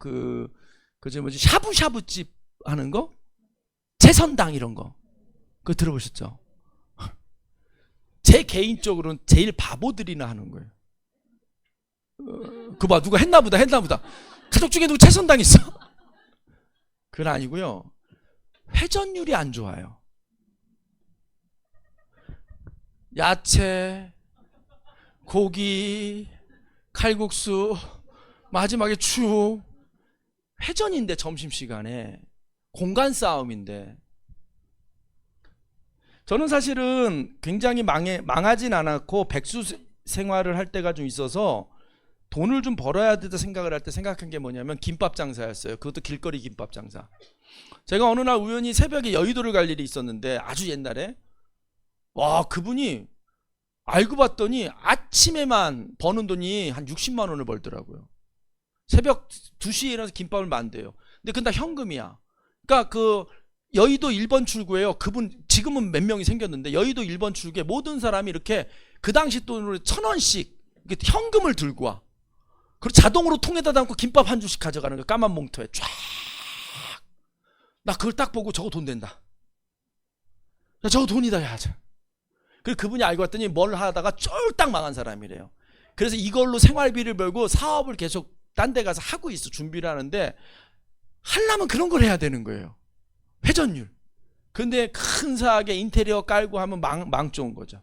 샤브샤브 집 하는 거? 채선당 이런 거. 그거 들어보셨죠? 제 개인적으로는 제일 바보들이나 하는 거예요. 그거 봐, 누가 했나 보다. 가족 중에 누구 채선당 있어? 그건 아니고요. 회전율이 안 좋아요. 야채, 고기, 칼국수, 마지막에 축. 회전인데 점심시간에 공간 싸움인데 저는 사실은 굉장히 망하진 않았고 백수 생활을 할 때가 좀 있어서 돈을 좀 벌어야 되다 생각을 할 때 생각한 게 뭐냐면 김밥 장사였어요. 그것도 길거리 김밥 장사. 제가 어느 날 우연히 새벽에 여의도를 갈 일이 있었는데 아주 옛날에 와 그분이 알고 봤더니 아침에만 버는 돈이 한 60만 원을 벌더라고요. 새벽 2시에 일어나서 김밥을 만대요. 근데 그건 다 현금이야. 그러니까 그 여의도 1번 출구에요. 그분 지금은 몇 명이 생겼는데 여의도 1번 출구에 모든 사람이 이렇게 그 당시 돈으로 1,000원씩 현금을 들고 와. 그리고 자동으로 통에다 담고 김밥 한 줄씩 가져가는 거야. 까만 봉투에 쫙. 나 그걸 딱 보고 저거 돈 된다. 야, 저거 돈이다. 야. 그리고 그분이 알고 봤더니 뭘 하다가 쫄딱 망한 사람이래요. 그래서 이걸로 생활비를 벌고 사업을 계속 딴 데 가서 하고 있어. 준비를 하는데 하려면 그런 걸 해야 되는 거예요. 회전율. 근데 근사하게 인테리어 깔고 하면 망조 온 거죠.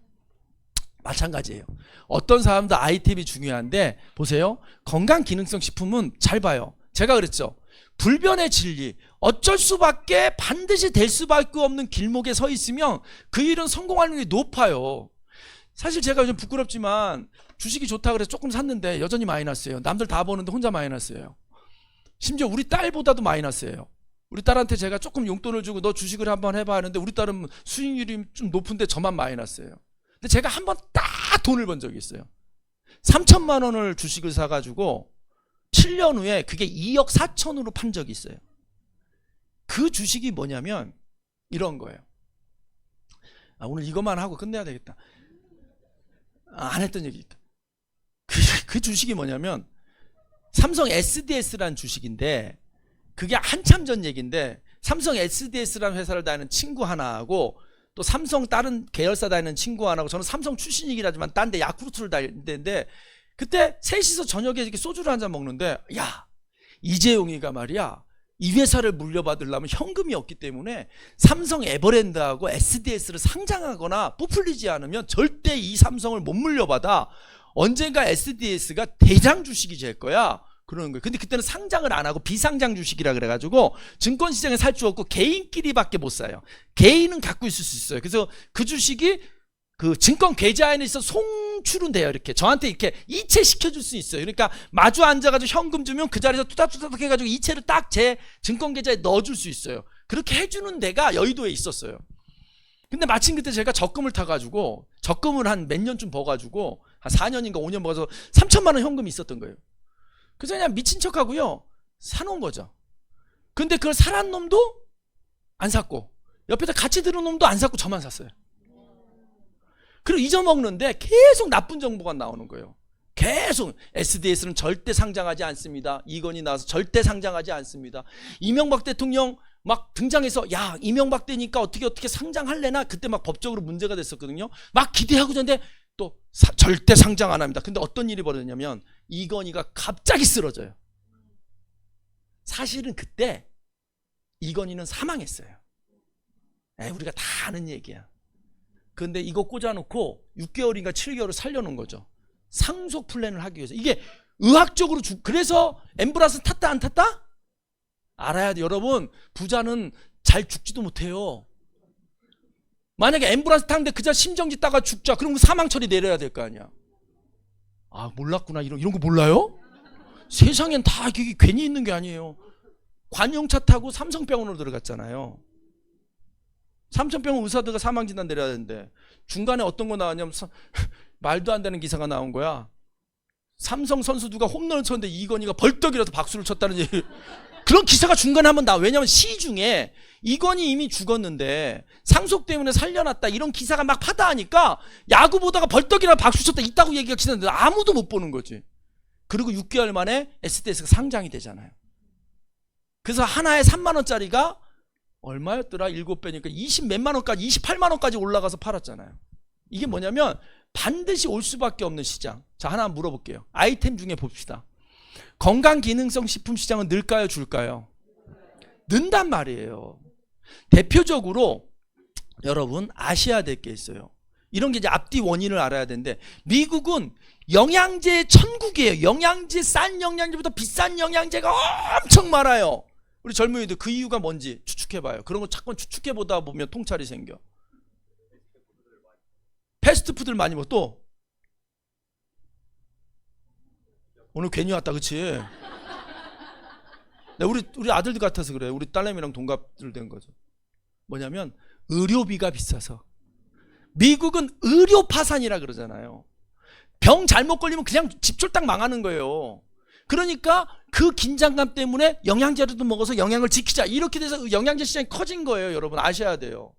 마찬가지예요. 어떤 사람도 아이템이 중요한데 보세요. 건강기능성 식품은 잘 봐요. 제가 그랬죠. 불변의 진리. 어쩔 수밖에 반드시 될 수밖에 없는 길목에 서 있으면 그 일은 성공할 확률이 높아요. 사실 제가 요즘 부끄럽지만 주식이 좋다 그래서 조금 샀는데 여전히 마이너스예요. 남들 다 버는데 혼자 마이너스예요. 심지어 우리 딸보다도 마이너스예요. 우리 딸한테 제가 조금 용돈을 주고 너 주식을 한번 해봐 하는데 우리 딸은 수익률이 좀 높은데 저만 마이너스예요. 근데 제가 한번 딱 돈을 번 적이 있어요. 3천만 원을 주식을 사가지고 7년 후에 그게 2억 4천으로 판 적이 있어요. 그 주식이 뭐냐면 이런 거예요. 오늘 이것만 하고 끝내야 되겠다. 안 했던 얘기 있다. 그 주식이 뭐냐면 삼성 SDS라는 주식인데 그게 한참 전 얘기인데 삼성 SDS라는 회사를 다니는 친구 하나하고 또 삼성 다른 계열사 다니는 친구 하나하고, 저는 삼성 출신이긴 하지만 딴 데 야쿠르트를 다니는데, 그때 셋이서 저녁에 이렇게 소주를 한잔 먹는데, 야, 이재용이가 말이야, 이 회사를 물려받으려면 현금이 없기 때문에 삼성 에버랜드하고 SDS를 상장하거나 부풀리지 않으면 절대 이 삼성을 못 물려받아. 언젠가 SDS가 대장 주식이 될 거야. 그러는 거예요. 근데 그때는 상장을 안 하고 비상장 주식이라 그래가지고 증권시장에 살 수 없고 개인끼리밖에 못 사요. 개인은 갖고 있을 수 있어요. 그래서 그 주식이 그 증권 계좌에는 있어 송출은 돼요. 이렇게 저한테 이렇게 이체 시켜줄 수 있어요. 그러니까 마주 앉아가지고 현금 주면 그 자리에서 뚜닥뚜닥 해가지고 이체를 딱 제 증권 계좌에 넣어줄 수 있어요. 그렇게 해주는 데가 여의도에 있었어요. 근데 마침 그때 제가 적금을 타가지고, 적금을 한 몇 년쯤 버가지고 한 4년인가 5년 버가서 3천만 원 현금이 있었던 거예요. 그래서 그냥 미친 척하고요 사놓은 거죠. 근데 그걸 사란 놈도 안 샀고 옆에다 같이 들은 놈도 안 샀고 저만 샀어요. 그리고 잊어먹는데 계속 나쁜 정보가 나오는 거예요. 계속 SDS는 절대 상장하지 않습니다. 이건희 나와서 절대 상장하지 않습니다. 이명박 대통령 막 등장해서 야, 이명박 때니까 어떻게 상장할래나, 그때 막 법적으로 문제가 됐었거든요. 막 기대하고 있는데 또 절대 상장 안 합니다. 근데 어떤 일이 벌어졌냐면 이건희가 갑자기 쓰러져요. 사실은 그때 이건희는 사망했어요. 우리가 다 아는 얘기야. 근데 이거 꽂아놓고 6개월인가 7개월을 살려놓은 거죠. 상속 플랜을 하기 위해서. 이게 의학적으로 그래서 엠브라스 탔다 안 탔다? 알아야 돼. 여러분, 부자는 잘 죽지도 못해요. 만약에 엠브라스 탔는데 그자 심정지 따가 죽자, 그럼 사망 처리 내려야 될 거 아니야. 아, 몰랐구나. 이런 거 몰라요? 세상엔 다 이게 괜히 있는 게 아니에요. 관용차 타고 삼성병원으로 들어갔잖아요. 삼성병원 의사들과 사망진단 내려야 되는데 중간에 어떤 거 나왔냐면 말도 안 되는 기사가 나온 거야. 삼성 선수 누가 홈런을 쳤는데 이건희가 벌떡 일어서 박수를 쳤다는 얘기. 그런 기사가 중간에 한번 나와. 왜냐면 시중에 이건희 이미 죽었는데 상속 때문에 살려놨다 이런 기사가 막 파다하니까 야구 보다가 벌떡 일어나 박수 쳤다 있다고 얘기가 치는데 아무도 못 보는 거지. 그리고 6개월 만에 SDS가 상장이 되잖아요. 그래서 하나에 3만 원짜리가 얼마였더라? 7배니까 20 몇만 원까지, 28만 원까지 올라가서 팔았잖아요. 이게 뭐냐면 반드시 올 수밖에 없는 시장. 자, 하나 물어볼게요. 아이템 중에 봅시다. 건강기능성 식품 시장은 늘까요, 줄까요? 는단 말이에요. 대표적으로 여러분 아셔야 될 게 있어요. 이런 게 이제 앞뒤 원인을 알아야 되는데, 미국은 영양제 천국이에요. 영양제, 싼 영양제부터 비싼 영양제가 엄청 많아요. 우리 젊은이들 그 이유가 뭔지 추측해봐요. 그런 거 자꾸 추측해보다 보면 통찰이 생겨. 패스트푸드를 많이 먹어. 또 오늘 괜히 왔다, 그치? 우리 아들들 같아서 그래. 우리 딸내미랑 동갑들 된 거죠. 뭐냐면 의료비가 비싸서. 미국은 의료 파산이라 그러잖아요. 병 잘못 걸리면 그냥 집 쫄딱 망하는 거예요. 그러니까 그 긴장감 때문에 영양제라도 먹어서 영양을 지키자, 이렇게 돼서 영양제 시장이 커진 거예요. 여러분 아셔야 돼요.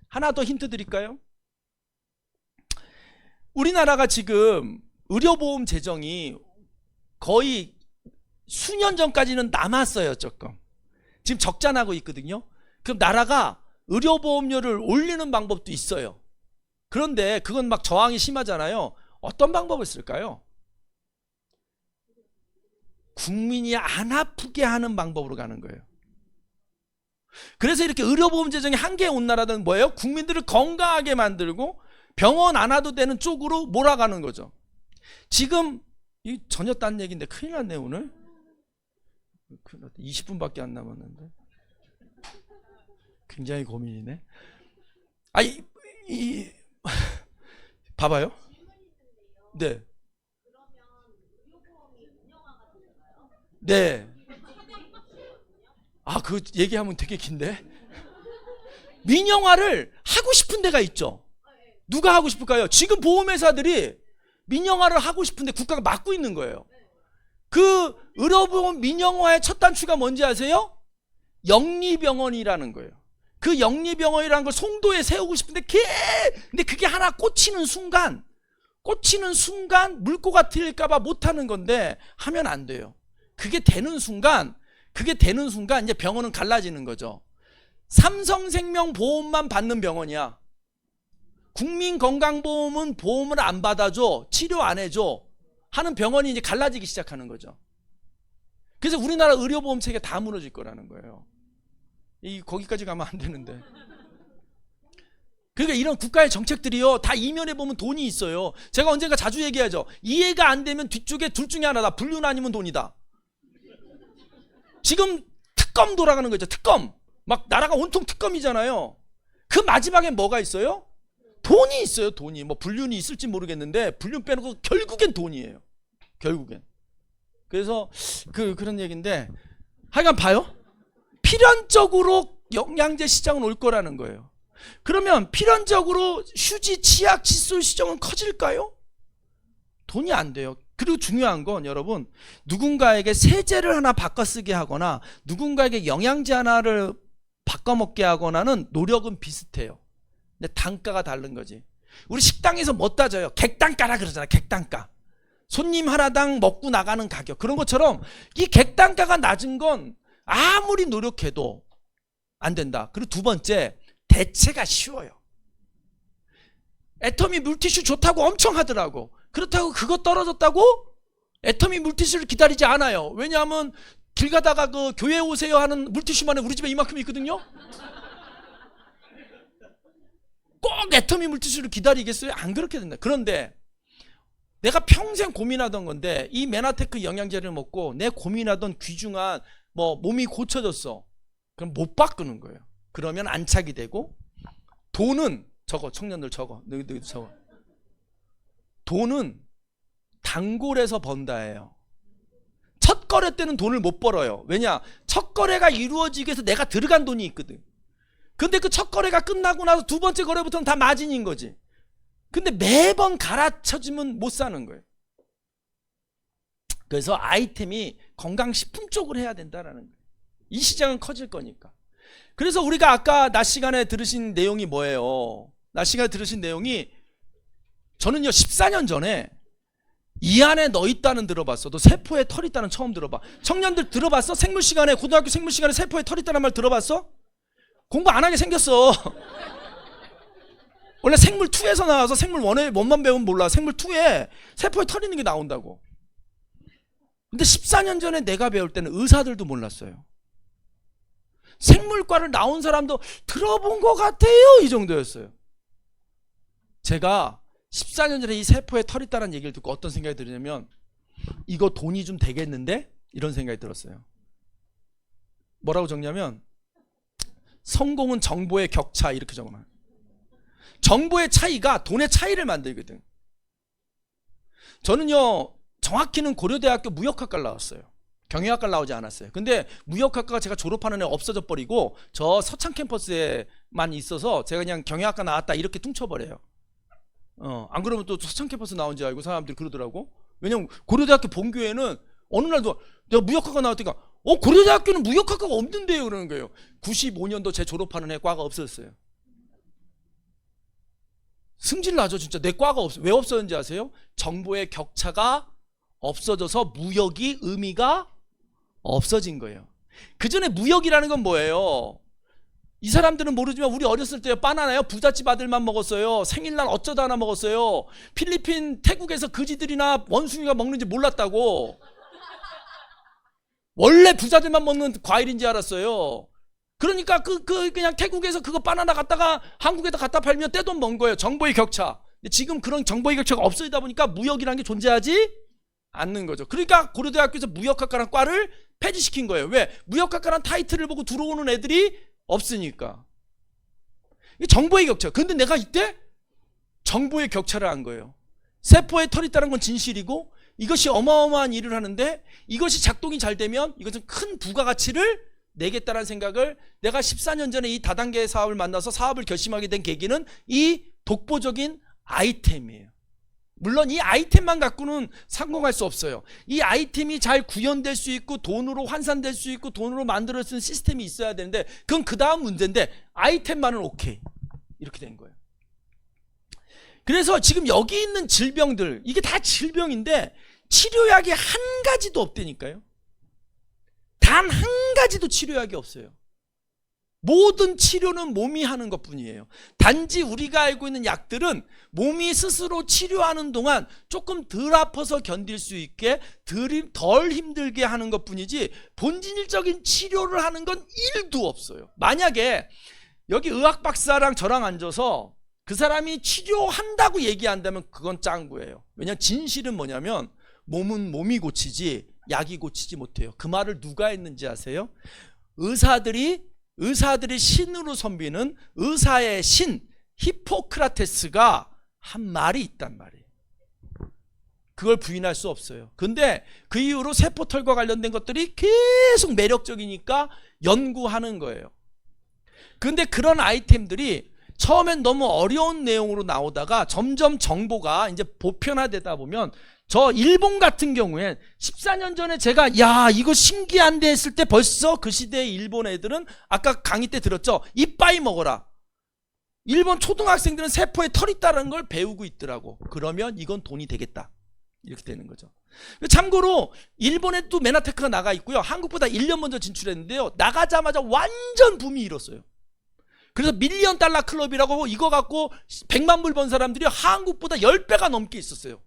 하나 더 힌트 드릴까요? 우리나라가 지금 의료보험 재정이 거의 수년 전까지는 남았어요. 조금 지금 적자나고 있거든요. 그럼 나라가 의료보험료를 올리는 방법도 있어요. 그런데 그건 막 저항이 심하잖아요. 어떤 방법을 쓸까요? 국민이 안 아프게 하는 방법으로 가는 거예요. 그래서 이렇게 의료보험 재정이 한계에 온 나라는 뭐예요? 국민들을 건강하게 만들고 병원 안 와도 되는 쪽으로 몰아가는 거죠. 지금 이 전혀 딴 얘기인데 큰일 났네 오늘. 20분밖에 안 남았는데 굉장히 고민이네. 봐봐요. 네. 네. 그 얘기하면 되게 긴데. 민영화를 하고 싶은 데가 있죠. 누가 하고 싶을까요? 지금 보험회사들이 민영화를 하고 싶은데 국가가 막고 있는 거예요. 그 의료보험 민영화의 첫 단추가 뭔지 아세요? 영리병원이라는 거예요. 그 영리병원이라는 걸 송도에 세우고 싶은데 근데 그게 하나 꽂히는 순간 물고가 튈까봐 못하는 건데 하면 안 돼요. 그게 되는 순간 이제 병원은 갈라지는 거죠. 삼성생명 보험만 받는 병원이야. 국민건강보험은 보험을 안 받아줘, 치료 안 해줘 하는 병원이 이제 갈라지기 시작하는 거죠. 그래서 우리나라 의료보험 체계 다 무너질 거라는 거예요. 거기까지 가면 안 되는데. 그러니까 이런 국가의 정책들이요, 다 이면에 보면 돈이 있어요. 제가 언젠가 자주 얘기하죠. 이해가 안 되면 뒤쪽에 둘 중에 하나다. 불륜 아니면 돈이다. 지금 특검 돌아가는 거죠. 특검. 막 나라가 온통 특검이잖아요. 그 마지막에 뭐가 있어요? 돈이 있어요. 돈이. 뭐 불륜이 있을지 모르겠는데 불륜 빼놓고 결국엔 돈이에요. 결국엔. 그래서 그런 얘기인데, 하여간 봐요. 필연적으로 영양제 시장은 올 거라는 거예요. 그러면 필연적으로 휴지, 치약, 칫솔 시장은 커질까요? 돈이 안 돼요. 그리고 중요한 건 여러분, 누군가에게 세제를 하나 바꿔 쓰게 하거나 누군가에게 영양제 하나를 바꿔 먹게 하거나는 노력은 비슷해요. 근데 단가가 다른 거지. 우리 식당에서 뭐 따져요? 객단가라 그러잖아. 객단가. 손님 하나당 먹고 나가는 가격. 그런 것처럼 이 객단가가 낮은 건 아무리 노력해도 안 된다. 그리고 두 번째, 대체가 쉬워요. 애터미 물티슈 좋다고 엄청 하더라고. 그렇다고 그거 떨어졌다고 애터미 물티슈를 기다리지 않아요. 왜냐하면 길 가다가 그 교회 오세요 하는 물티슈만 우리 집에 이만큼 있거든요. 꼭 애터미 물티슈를 기다리겠어요? 안 그렇게 된다. 그런데 내가 평생 고민하던 건데 이 메나테크 영양제를 먹고 내 고민하던 귀중한 뭐 몸이 고쳐졌어. 그럼 못 바꾸는 거예요. 그러면 안착이 되고, 돈은 적어, 청년들 적어, 너희들 적어. 돈은 단골에서 번다예요. 첫 거래 때는 돈을 못 벌어요. 왜냐? 첫 거래가 이루어지기 위해서 내가 들어간 돈이 있거든. 근데 그 첫 거래가 끝나고 나서 두 번째 거래부터는 다 마진인 거지. 근데 매번 갈아쳐지면 못 사는 거예요. 그래서 아이템이 건강식품 쪽으로 해야 된다라는 거예요. 이 시장은 커질 거니까. 그래서 우리가 아까 낮 시간에 들으신 내용이 뭐예요? 낮 시간에 들으신 내용이, 저는요 14년 전에 이 안에 너 있다는 들어봤어. 너 세포에 털 있다는 처음 들어봐. 청년들 들어봤어? 생물 시간에, 고등학교 생물 시간에 세포에 털 있다는 말 들어봤어? 공부 안 하게 생겼어. 원래 생물 2에서 나와서 생물 1에 뭔만 배우면 몰라. 생물 2에 세포에 털 있는 게 나온다고. 근데 14년 전에 내가 배울 때는 의사들도 몰랐어요. 생물과를 나온 사람도 들어본 것 같아요, 이 정도였어요. 제가 14년 전에 이 세포에 털 있다는 얘기를 듣고 어떤 생각이 들냐면, 이거 돈이 좀 되겠는데? 이런 생각이 들었어요. 뭐라고 적냐면, 성공은 정보의 격차, 이렇게 적어놔요. 정보의 차이가 돈의 차이를 만들거든. 저는요 정확히는 고려대학교 무역학과를 나왔어요. 경영학과를 나오지 않았어요. 근데 무역학과가 제가 졸업하는 해 없어져 버리고 저 서창 캠퍼스에만 있어서 제가 그냥 경영학과 나왔다 이렇게 퉁쳐버려요. 안 그러면 또 서창 캠퍼스 나온 줄 알고 사람들이 그러더라고. 왜냐면 고려대학교 본교에는 어느 날도 내가 무역학과 나왔더니까 고려대학교는 무역학과가 없는데요 그러는 거예요. 95년도 제 졸업하는 해 과가 없어졌어요. 승질 나죠 진짜. 내 과가 왜 없어졌는지 아세요? 정보의 격차가 없어져서 무역이 의미가 없어진 거예요. 그 전에 무역이라는 건 뭐예요? 이 사람들은 모르지만 우리 어렸을 때 바나나요 부잣집 아들만 먹었어요. 생일날 어쩌다 하나 먹었어요. 필리핀, 태국에서 그지들이나 원숭이가 먹는지 몰랐다고. 원래 부자들만 먹는 과일인지 알았어요. 그러니까 그냥 태국에서 그거 바나나 갖다가 한국에다 갖다 팔면 떼돈 번 거예요. 정보의 격차. 근데 지금 그런 정보의 격차가 없어지다 보니까 무역이라는 게 존재하지 않는 거죠. 그러니까 고려대학교에서 무역학과라는 과를 폐지시킨 거예요. 왜? 무역학과라는 타이틀을 보고 들어오는 애들이 없으니까. 이게 정보의 격차. 근데 내가 이때 정보의 격차를 한 거예요. 세포에 털이 있다는 건 진실이고 이것이 어마어마한 일을 하는데 이것이 작동이 잘 되면 이것은 큰 부가가치를 내겠다는 생각을, 내가 14년 전에 이 다단계 사업을 만나서 사업을 결심하게 된 계기는 이 독보적인 아이템이에요. 물론 이 아이템만 갖고는 성공할 수 없어요. 이 아이템이 잘 구현될 수 있고 돈으로 환산될 수 있고 돈으로 만들어 쓰는 시스템이 있어야 되는데 그건 그 다음 문제인데 아이템만은 오케이 이렇게 된 거예요. 그래서 지금 여기 있는 질병들, 이게 다 질병인데 치료약이 한 가지도 없다니까요. 단 한 가지도 치료약이 없어요. 모든 치료는 몸이 하는 것뿐이에요. 단지 우리가 알고 있는 약들은 몸이 스스로 치료하는 동안 조금 덜 아파서 견딜 수 있게 덜 힘들게 하는 것뿐이지 본질적인 치료를 하는 건 1도 없어요. 만약에 여기 의학 박사랑 저랑 앉아서 그 사람이 치료한다고 얘기한다면 그건 짱구예요. 왜냐하면 진실은 뭐냐면 몸은 몸이 고치지 약이 고치지 못해요. 그 말을 누가 했는지 아세요? 의사들이 신으로 섬기는 의사의 신 히포크라테스가 한 말이 있단 말이에요. 그걸 부인할 수 없어요. 근데 그 이후로 세포털과 관련된 것들이 계속 매력적이니까 연구하는 거예요. 근데 그런 아이템들이 처음엔 너무 어려운 내용으로 나오다가 점점 정보가 이제 보편화되다 보면 저 일본 같은 경우엔 14년 전에 제가 야 이거 신기한데 했을 때 벌써 그 시대의 일본 애들은 아까 강의 때 들었죠. 이빠이 먹어라. 일본 초등학생들은 세포에 털 있다는 걸 배우고 있더라고. 그러면 이건 돈이 되겠다. 이렇게 되는 거죠. 참고로 일본에 또 메나테크가 나가 있고요. 한국보다 1년 먼저 진출했는데요. 나가자마자 완전 붐이 일었어요. 그래서 밀리언 달러 클럽이라고 이거 갖고 100만 불 번 사람들이 한국보다 10배가 넘게 있었어요.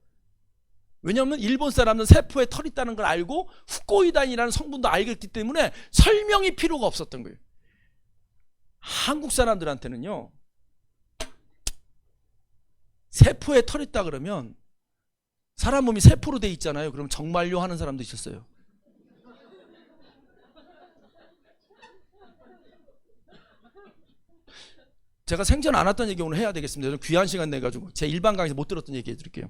왜냐하면 일본 사람은 세포에 털이 있다는 걸 알고 후코이단이라는 성분도 알겠기 때문에 설명이 필요가 없었던 거예요. 한국 사람들한테는요, 세포에 털이 있다 그러면 사람 몸이 세포로 돼 있잖아요. 그럼 정말요 하는 사람도 있었어요. 제가 생전 안 왔던 얘기 오늘 해야 되겠습니다. 저는 귀한 시간 내가지고 제 일반 강의에서 못 들었던 얘기 해드릴게요.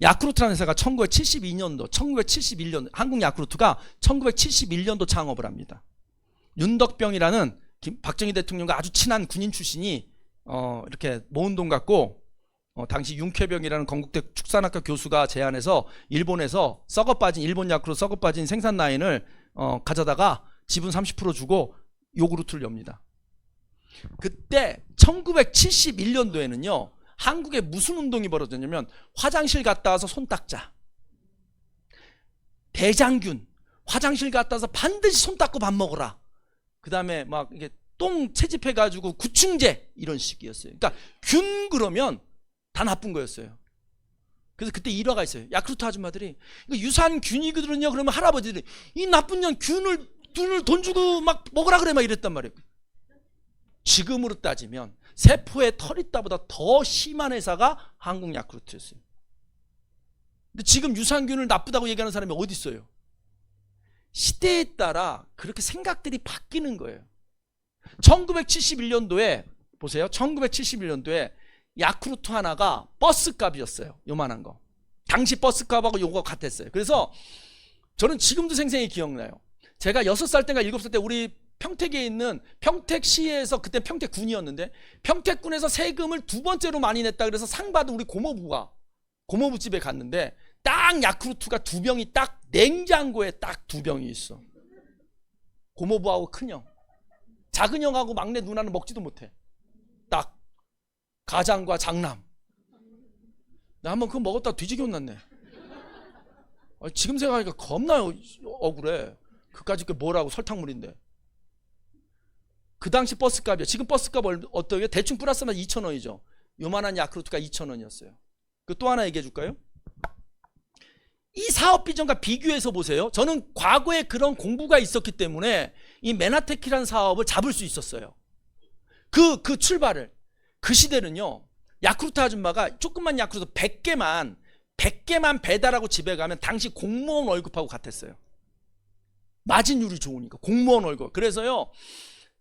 야쿠르트라는 회사가 1972년도, 1971년 한국 야쿠르트가 1971년도 창업을 합니다. 윤덕병이라는 박정희 대통령과 아주 친한 군인 출신이 이렇게 모은 돈 갖고 당시 윤쾌병이라는 건국대 축산학과 교수가 제안해서 일본에서 일본 야쿠르트 썩어 빠진 생산 라인을 가져다가 지분 30% 주고 요구르트를 엽니다. 그때 1971년도에는요 한국에 무슨 운동이 벌어졌냐면 화장실 갔다 와서 손 닦자, 대장균 화장실 갔다 와서 반드시 손 닦고 밥 먹어라, 그 다음에 막 이게 똥 채집해가지고 구충제 이런 식이었어요. 그러니까 균 그러면 다 나쁜 거였어요. 그래서 그때 일화가 있어요. 야쿠르트 아줌마들이 이거 유산균이거든요. 그러면 할아버지들이 이 나쁜 년 균을 돈 주고 막 먹으라 그래 막 이랬단 말이에요. 지금으로 따지면 세포에 털 있다보다 더 심한 회사가 한국 야쿠르트였어요. 근데 지금 유산균을 나쁘다고 얘기하는 사람이 어디 있어요? 시대에 따라 그렇게 생각들이 바뀌는 거예요. 1971년도에 보세요. 1971년도에 야쿠르트 하나가 버스값이었어요. 요만한 거. 당시 버스값하고 요거 같았어요. 그래서 저는 지금도 생생히 기억나요. 제가 6살 때인가 7살 때 우리 평택에 있는 평택시에서, 그때 평택군이었는데 평택군에서 세금을 2번째로 많이 냈다 그래서 상 받은 우리 고모부 집에 갔는데 딱 야쿠르트가 2병이 딱 냉장고에 딱 2병이 있어. 고모부하고 큰형, 작은 형하고 막내 누나는 먹지도 못해. 딱 가장과 장남. 나 한번 그거 먹었다 뒤지게 혼났네. 지금 생각하니까 겁나 억울해. 그까짓 게 뭐라고, 설탕물인데. 그 당시 버스값이요. 지금 버스값 어떠해요? 대충 플러스만 2,000원이죠. 요만한 야쿠르트가 2,000원이었어요. 그 또 하나 얘기해 줄까요? 이 사업 비전과 비교해서 보세요. 저는 과거에 그런 공부가 있었기 때문에 이 메나테키라는 사업을 잡을 수 있었어요. 그 출발을. 그 시대는요, 야쿠르트 아줌마가 조그만 야쿠르트 100개만 배달하고 집에 가면 당시 공무원 월급하고 같았어요. 마진율이 좋으니까 공무원 월급. 그래서요,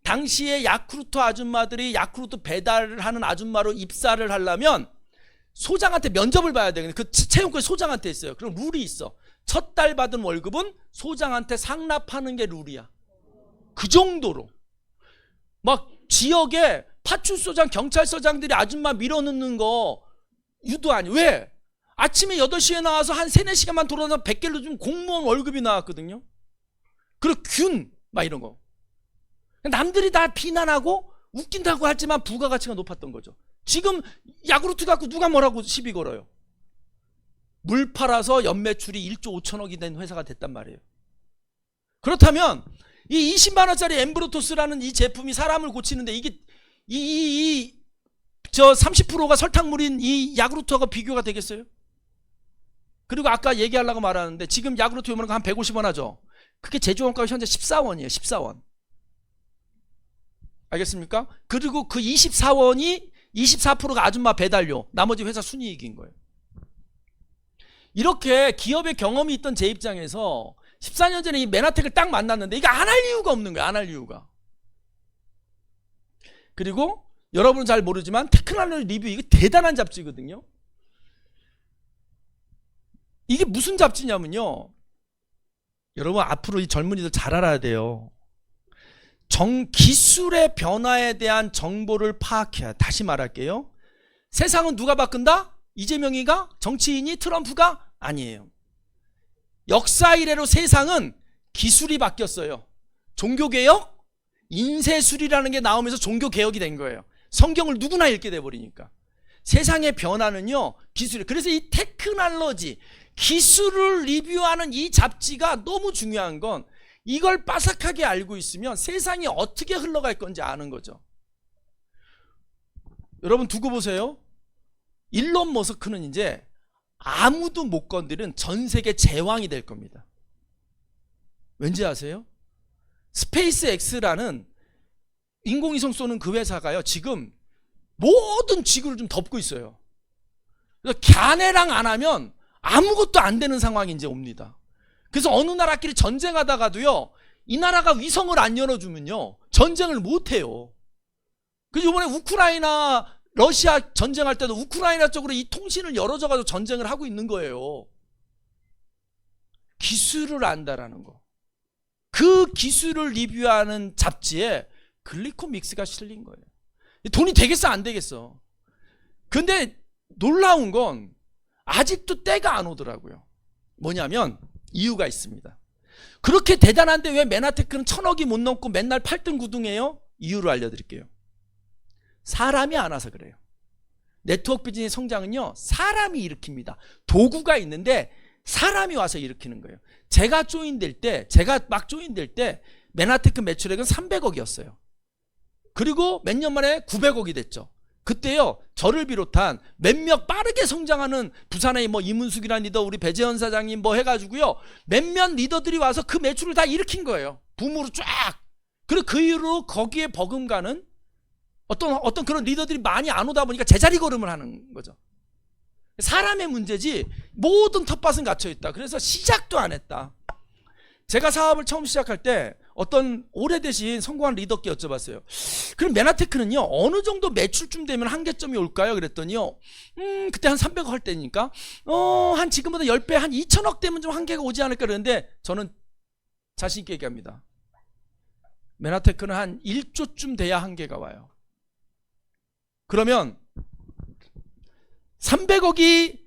당시에 야쿠르트 아줌마들이 야쿠르트 배달을 하는 아줌마로 입사를 하려면 소장한테 면접을 봐야 되는데 그 채용권이 소장한테 있어요. 그럼 룰이 있어. 첫 달 받은 월급은 소장한테 상납하는 게 룰이야. 그 정도로 막 지역에 파출소장, 경찰서장들이 아줌마 밀어넣는 거 유도 아니에요. 왜? 아침에 8시에 나와서 한 3, 4시간만 돌아다녀 100개를 주면 공무원 월급이 나왔거든요. 그리고 균 막 이런 거. 남들이 다 비난하고 웃긴다고 하지만 부가가치가 높았던 거죠. 지금 야구르트 갖고 누가 뭐라고 시비 걸어요. 물 팔아서 연매출이 1조 5천억이 된 회사가 됐단 말이에요. 그렇다면 이 20만 원짜리 엠브로토스라는 이 제품이 사람을 고치는데 이게 저 30%가 설탕물인 이 야구르트하고 비교가 되겠어요? 그리고 아까 얘기하려고 말하는데 지금 야구르트 요만한 거 한 150원 하죠. 그게 제조원가가 현재 14원이에요. 14원. 알겠습니까? 그리고 그 24원이 24%가 아줌마 배달료, 나머지 회사 순이익인 거예요. 이렇게 기업의 경험이 있던 제 입장에서 14년 전에 이 메나텍을 딱 만났는데 이거 안 할 이유가 없는 거예요. 안 할 이유가. 그리고 여러분은 잘 모르지만 테크놀로지 리뷰 이거 대단한 잡지거든요. 이게 무슨 잡지냐면요, 여러분 앞으로 이 젊은이들 잘 알아야 돼요. 기술의 변화에 대한 정보를 파악해야. 다시 말할게요. 세상은 누가 바꾼다? 이재명이가? 정치인이? 트럼프가? 아니에요. 역사 이래로 세상은 기술이 바뀌었어요. 종교개혁? 인쇄술이라는 게 나오면서 종교개혁이 된 거예요. 성경을 누구나 읽게 돼버리니까. 세상의 변화는요, 기술이. 그래서 이 테크놀로지, 기술을 리뷰하는 이 잡지가 너무 중요한 건 이걸 빠삭하게 알고 있으면 세상이 어떻게 흘러갈 건지 아는 거죠. 여러분 두고 보세요. 일론 머스크는 이제 아무도 못 건드린 전 세계 제왕이 될 겁니다. 왠지 아세요? 스페이스 X라는 인공위성 쏘는 그 회사가요, 지금 모든 지구를 좀 덮고 있어요. 그래서 걔네랑 안 하면 아무것도 안 되는 상황이 이제 옵니다. 그래서 어느 나라끼리 전쟁하다가도요, 이 나라가 위성을 안 열어주면요 전쟁을 못해요. 그래서 이번에 우크라이나 러시아 전쟁할 때도 우크라이나 쪽으로 이 통신을 열어줘가지고 전쟁을 하고 있는 거예요. 기술을 안다라는 거. 그 기술을 리뷰하는 잡지에 글리코믹스가 실린 거예요. 돈이 되겠어 안 되겠어? 근데 놀라운 건 아직도 때가 안 오더라고요. 뭐냐면 이유가 있습니다. 그렇게 대단한데 왜 메나테크는 1000억이 못 넘고 맨날 8등 9등해요? 이유를 알려드릴게요. 사람이 안 와서 그래요. 네트워크 비즈니스 성장은요, 사람이 일으킵니다. 도구가 있는데 사람이 와서 일으키는 거예요. 제가 막 조인될 때 메나테크 매출액은 300억이었어요. 그리고 몇 년 만에 900억이 됐죠. 그때요, 저를 비롯한 몇몇 빠르게 성장하는 부산의 뭐 이문숙이라는 리더, 우리 배재현 사장님 뭐 해가지고요, 몇몇 리더들이 와서 그 매출을 다 일으킨 거예요. 붐으로 쫙. 그리고 그 이후로 거기에 버금가는 어떤 그런 리더들이 많이 안 오다 보니까 제자리 걸음을 하는 거죠. 사람의 문제지 모든 텃밭은 갇혀있다. 그래서 시작도 안 했다. 제가 사업을 처음 시작할 때 어떤 오래되신 성공한 리더께 여쭤봤어요. 그럼 메나테크는요 어느 정도 매출쯤 되면 한계점이 올까요? 그랬더니요, 그때 한 300억 할 때니까 한 지금보다 10배, 한 2천억 되면 좀 한계가 오지 않을까 그러는데, 저는 자신 있게 얘기합니다. 메나테크는 한 1조쯤 돼야 한계가 와요. 그러면 300억이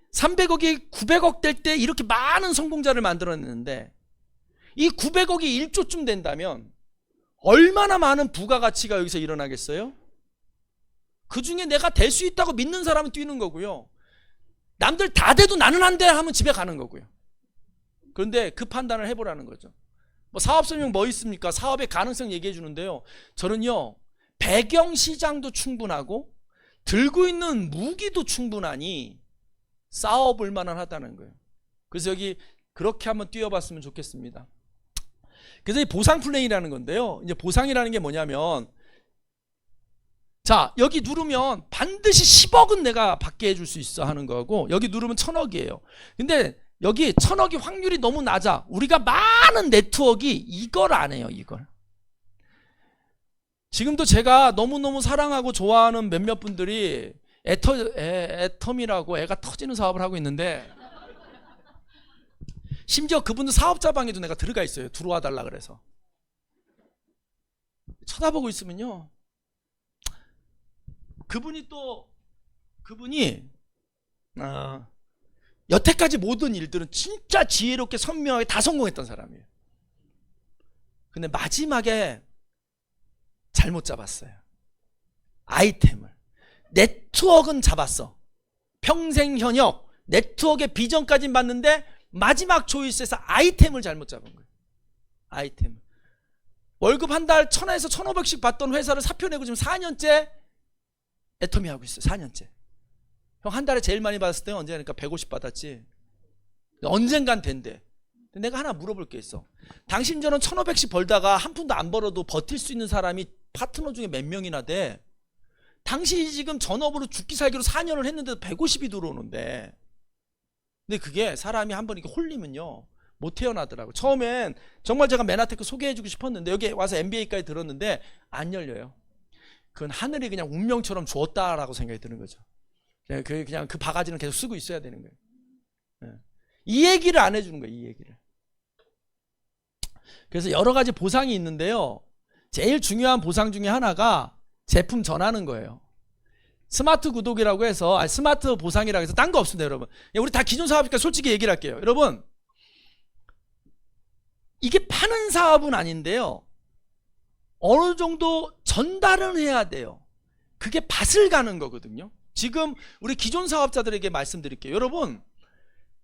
900억 될 때 이렇게 많은 성공자를 만들어냈는데, 이 900억이 1조쯤 된다면 얼마나 많은 부가가치가 여기서 일어나겠어요? 그 중에 내가 될 수 있다고 믿는 사람은 뛰는 거고요, 남들 다 돼도 나는 안 돼 하면 집에 가는 거고요. 그런데 그 판단을 해보라는 거죠. 뭐 사업 설명 뭐 있습니까? 사업의 가능성 얘기해 주는데요, 저는요 배경 시장도 충분하고 들고 있는 무기도 충분하니 싸워볼 만한 하다는 거예요. 그래서 여기 그렇게 한번 뛰어봤으면 좋겠습니다. 그래서 이 보상 플레이라는 건데요, 이제 보상이라는 게 뭐냐면, 자 여기 누르면 반드시 10억은 내가 받게 해줄 수 있어 하는 거고, 여기 누르면 1000억이에요. 근데 여기 1000억이 확률이 너무 낮아. 우리가 많은 네트워크가 이걸 안 해요. 이걸 지금도 제가 너무너무 사랑하고 좋아하는 몇몇 분들이 애텀이라고 애가 터지는 사업을 하고 있는데, 심지어 그분들 사업자 방에도 내가 들어가 있어요. 들어와 달라 그래서. 쳐다보고 있으면요, 그분이 여태까지 모든 일들은 진짜 지혜롭게 선명하게 다 성공했던 사람이에요. 근데 마지막에 잘못 잡았어요. 아이템을. 네트워크는 잡았어. 평생 현역 네트워크의 비전까지는 봤는데 마지막 초이스에서 아이템을 잘못 잡은 거예요. 아이템. 월급 한 달 1,000에서 1,500씩 받던 회사를 사표 내고 지금 4년째 애터미 하고 있어요. 4년째. 형 한 달에 제일 많이 받았을 때는 언제니까 150 받았지. 언젠간 된대. 내가 하나 물어볼 게 있어. 당신 저는 1,500씩 벌다가 한 푼도 안 벌어도 버틸 수 있는 사람이 파트너 중에 몇 명이나 돼? 당신이 지금 전업으로 죽기 살기로 4년을 했는데도 150이 들어오는데. 근데 그게 사람이 한번 이렇게 홀리면요 못 태어나더라고. 처음엔 정말 제가 메나테크 소개해주고 싶었는데 여기 와서 MBA까지 들었는데 안 열려요. 그건 하늘이 그냥 운명처럼 주었다라고 생각이 드는 거죠. 그냥 그 바가지는 계속 쓰고 있어야 되는 거예요. 이 얘기를 안 해주는 거예요. 이 얘기를. 그래서 여러 가지 보상이 있는데요, 제일 중요한 보상 중에 하나가 제품 전하는 거예요. 스마트 구독이라고 해서, 스마트 보상이라고 해서 딴 거 없습니다, 여러분. 우리 다 기존 사업이니까 솔직히 얘기를 할게요. 여러분, 이게 파는 사업은 아닌데요, 어느 정도 전달은 해야 돼요. 그게 밭을 가는 거거든요. 지금 우리 기존 사업자들에게 말씀드릴게요. 여러분,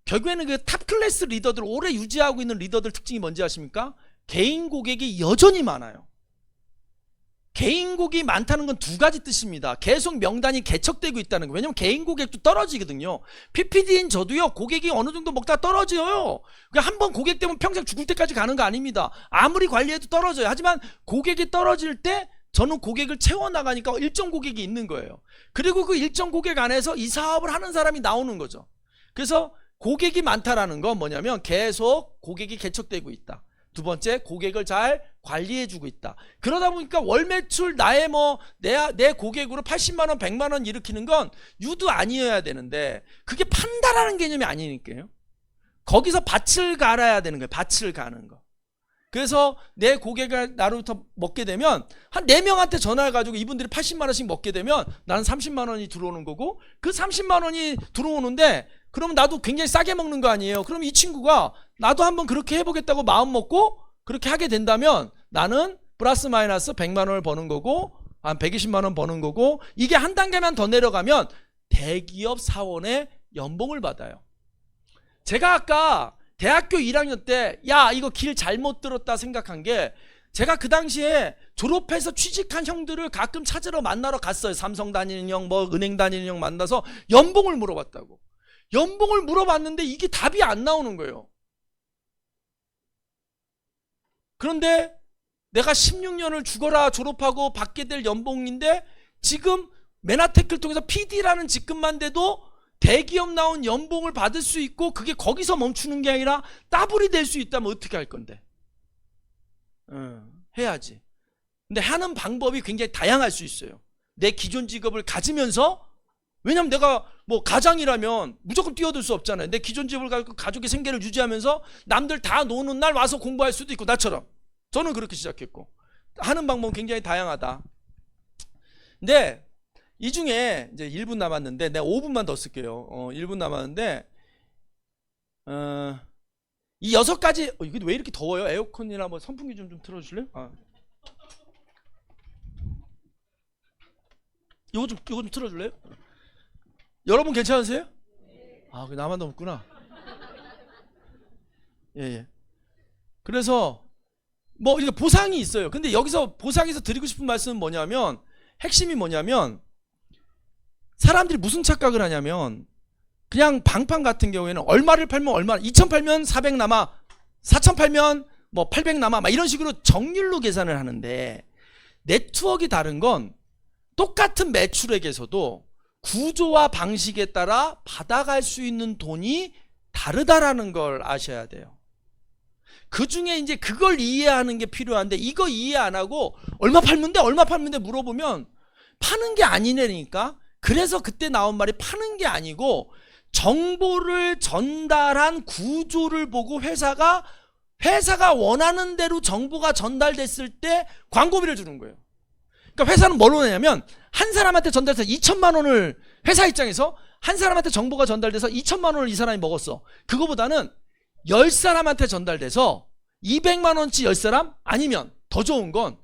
결국에는 그 탑 클래스 리더들, 오래 유지하고 있는 리더들 특징이 뭔지 아십니까? 개인 고객이 여전히 많아요. 개인 고객이 많다는 건 두 가지 뜻입니다. 계속 명단이 개척되고 있다는 거. 왜냐면 개인 고객도 떨어지거든요. PPD인 저도요, 고객이 어느 정도 먹다 떨어져요. 그러니까 한번 고객 때문에 평생 죽을 때까지 가는 거 아닙니다. 아무리 관리해도 떨어져요. 하지만 고객이 떨어질 때 저는 고객을 채워나가니까 일정 고객이 있는 거예요. 그리고 그 일정 고객 안에서 이 사업을 하는 사람이 나오는 거죠. 그래서 고객이 많다라는 건 뭐냐면 계속 고객이 개척되고 있다. 두 번째, 고객을 잘 관리해주고 있다. 그러다 보니까 월 매출 나의 내 고객으로 80만원 100만원 일으키는 건 유도 아니어야 되는데 그게 판다라는 개념이 아니니까요. 거기서 밭을 갈아야 되는 거예요. 밭을 가는 거. 그래서 내 고객을 나로부터 먹게 되면 한 4명한테 전화해가지고 이분들이 80만원씩 먹게 되면 나는 30만원이 들어오는 거고, 그 30만원이 들어오는데 그러면 나도 굉장히 싸게 먹는 거 아니에요. 그럼 이 친구가 나도 한번 그렇게 해보겠다고 마음 먹고 그렇게 하게 된다면 나는 플러스 마이너스 100만원을 버는 거고, 한 120만원 버는 거고, 이게 한 단계만 더 내려가면 대기업 사원의 연봉을 받아요. 제가 아까 대학교 1학년 때 야 이거 길 잘못 들었다 생각한 게, 제가 그 당시에 졸업해서 취직한 형들을 가끔 찾으러 만나러 갔어요. 삼성 다니는 형, 은행 다니는 형 만나서 연봉을 물어봤다고. 연봉을 물어봤는데 이게 답이 안 나오는 거예요. 그런데 내가 16년을 죽어라 졸업하고 받게 될 연봉인데 지금 메나테크를 통해서 PD라는 직급만 돼도 대기업 나온 연봉을 받을 수 있고, 그게 거기서 멈추는 게 아니라 더블이 될 수 있다면 어떻게 할 건데? 해야지. 근데 하는 방법이 굉장히 다양할 수 있어요. 내 기존 직업을 가지면서, 왜냐면 내가 가장이라면 무조건 뛰어들 수 없잖아요. 내 기존 직업을 가지고 가족의 생계를 유지하면서 남들 다 노는 날 와서 공부할 수도 있고, 나처럼. 저는 그렇게 시작했고. 하는 방법은 굉장히 다양하다. 근데 이 중에 이제 1분 남았는데, 내가 5분만 더 쓸게요. 1분 남았는데, 이 6가지, 이게 왜 이렇게 더워요? 에어컨이나 선풍기 좀 틀어주실래요? 이거 좀 틀어줄래요? 여러분 괜찮으세요? 나만 넘었구나. 예. 그래서 이게 보상이 있어요. 근데 여기서 보상에서 드리고 싶은 말씀은 뭐냐면, 핵심이 뭐냐면, 사람들이 무슨 착각을 하냐면, 그냥 방판 같은 경우에는 얼마를 팔면 얼마, 2,000 팔면 400 남아, 4,000 팔면 800 남아, 이런 식으로 정률로 계산을 하는데, 네트워크가 다른 건 똑같은 매출액에서도 구조와 방식에 따라 받아갈 수 있는 돈이 다르다라는 걸 아셔야 돼요. 그 중에 이제 그걸 이해하는 게 필요한데, 이거 이해 안 하고 얼마 팔면 돼 물어보면 파는 게 아니네니까. 그래서 그때 나온 말이 파는 게 아니고, 정보를 전달한 구조를 보고 회사가 원하는 대로 정보가 전달됐을 때 광고비를 주는 거예요. 그러니까 회사는 뭘로 내냐면, 한 사람한테 전달돼서 2천만 원을, 회사 입장에서 한 사람한테 정보가 전달돼서 2천만 원을 이 사람이 먹었어. 그거보다는 10사람한테 전달돼서 200만 원치 10사람, 아니면 더 좋은 건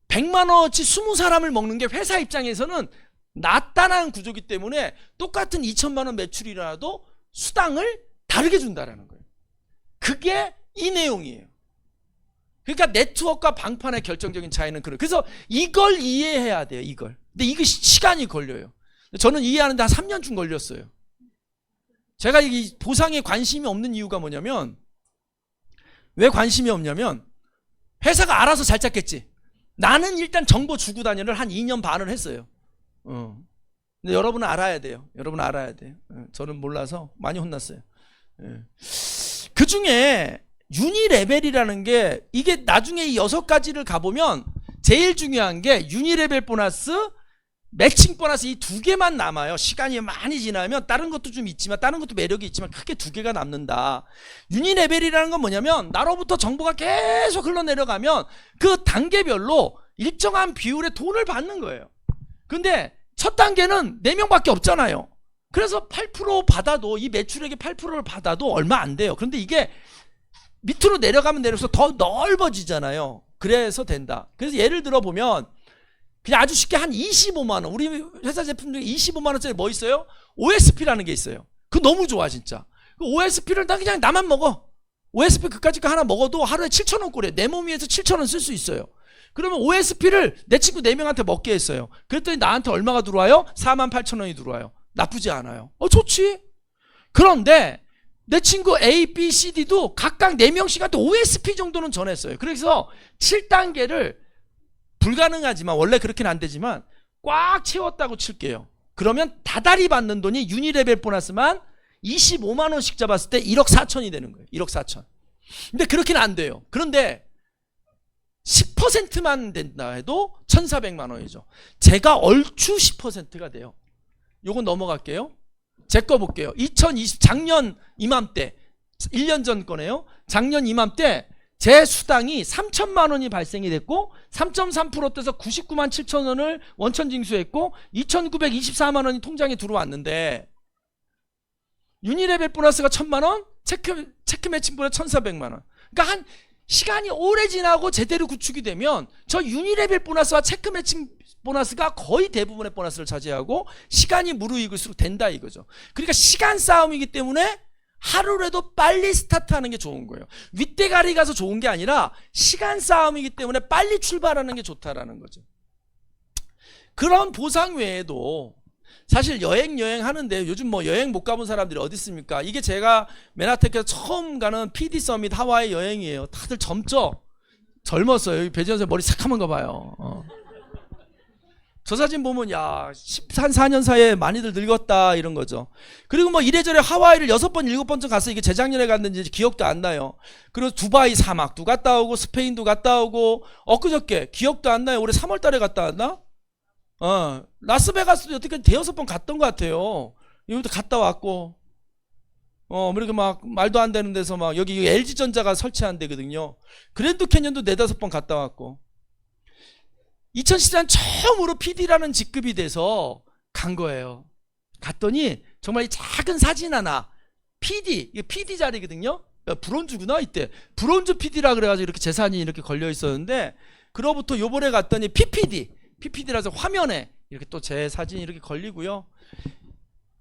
100만 원치 20사람을 먹는 게 회사 입장에서는 낫다는 구조기 때문에 똑같은 2천만 원 매출이라도 수당을 다르게 준다라는 거예요. 그게 이 내용이에요. 그러니까 네트워크와 방판의 결정적인 차이는 그래서 이걸 이해해야 돼요. 이걸. 근데 이게 시간이 걸려요. 저는 이해하는데 한 3년쯤 걸렸어요. 제가 이 보상에 관심이 없는 이유가 뭐냐면, 왜 관심이 없냐면 회사가 알아서 잘 짰겠지. 나는 일단 정보 주고 다니를 한 2년 반을 했어요. 근데 여러분은 알아야 돼요. 여러분은 알아야 돼요. 저는 몰라서 많이 혼났어요. 그 중에 유니레벨이라는 게, 이게 나중에 이 6가지를 가보면 제일 중요한 게 유니레벨 보너스, 매칭 보너스, 이 2개만 남아요. 시간이 많이 지나면 다른 것도 좀 있지만, 다른 것도 매력이 있지만 크게 2개가 남는다. 유니레벨이라는 건 뭐냐면 나로부터 정보가 계속 흘러내려가면 그 단계별로 일정한 비율의 돈을 받는 거예요. 근데 첫 단계는 4명밖에 없잖아요. 그래서 8% 받아도, 이 매출액의 8%를 받아도 얼마 안 돼요. 그런데 이게 밑으로 내려가면 내려서 더 넓어지잖아요. 그래서 된다. 그래서 예를 들어 보면 그냥 아주 쉽게 한 25만원, 우리 회사 제품 중에 25만원짜리 뭐 있어요? OSP라는 게 있어요. 그거 너무 좋아 진짜. 그 OSP를 나 그냥 나만 먹어. OSP 그까짓 거 하나 먹어도 하루에 7,000원 꼴이에요. 내 몸 위해서 7,000원 쓸 수 있어요. 그러면 OSP를 내 친구 4명한테 먹게 했어요. 그랬더니 나한테 얼마가 들어와요? 48,000원이 들어와요. 나쁘지 않아요. 좋지. 그런데 내 친구 A, B, C, D도 각각 4명씩한테 OSP 정도는 전했어요. 그래서 7단계를 불가능하지만, 원래 그렇게는 안 되지만 꽉 채웠다고 칠게요. 그러면 다달이 받는 돈이 유니레벨 보너스만 25만원씩 잡았을 때 1억 4천이 되는 거예요. 1억 4천. 근데 그렇게는 안 돼요. 그런데 10%만 된다 해도 1,400만원이죠. 제가 얼추 10%가 돼요. 요건 넘어갈게요. 제 거 볼게요. 2020 작년 이맘때, 1년 전 거네요. 작년 이맘때 제 수당이 3천만 원이 발생이 됐고 3.3% 떼서 99만 7천 원을 원천 징수했고 2,924만 원이 통장에 들어왔는데, 유니레벨 보너스가 1,000만 원, 체크 매칭 보너스 1,400만 원. 그러니까 한 시간이 오래 지나고 제대로 구축이 되면 저 유니레벨 보너스와 체크 매칭 보너스가 거의 대부분의 보너스를 차지하고 시간이 무르익을수록 된다 이거죠. 그러니까 시간 싸움이기 때문에 하루라도 빨리 스타트하는 게 좋은 거예요. 윗대가리 가서 좋은 게 아니라 시간 싸움이기 때문에 빨리 출발하는 게 좋다라는 거죠. 그런 보상 외에도 사실 여행 하는데, 요즘 뭐 여행 못 가본 사람들이 어디 있습니까? 이게 제가 맨하탄에서 처음 가는 PD 서밋 하와이 여행이에요. 다들 젊었어요. 여기 배지현 선생 머리 새카만 거 봐요. 저 사진 보면 야, 14년 사이에 많이들 늙었다 이런 거죠. 그리고 뭐 이래저래 하와이를 6번 7번쯤 갔어요. 이게 재작년에 갔는지 기억도 안 나요. 그리고 두바이 사막도 갔다 오고 스페인도 갔다 오고, 엊그저께 기억도 안 나요. 올해 3월 달에 갔다 왔나? 라스베가스도 여태까지 5번 갔던 것 같아요. 이것도 갔다 왔고, 이렇게 막 말도 안 되는 데서 막, 여기 LG전자가 설치한 데거든요. 그랜드 캐년도 4-5번 갔다 왔고, 2014년 처음으로 PD라는 직급이 돼서 간 거예요. 갔더니 정말 이 작은 사진 하나, PD, 이게 PD 자리거든요. 브론즈구나 이때. 브론즈 PD라 그래가지고 이렇게 재산이 이렇게 걸려 있었는데, 그로부터 요번에 갔더니 PPD라서 화면에 이렇게 또 제 사진이 이렇게 걸리고요.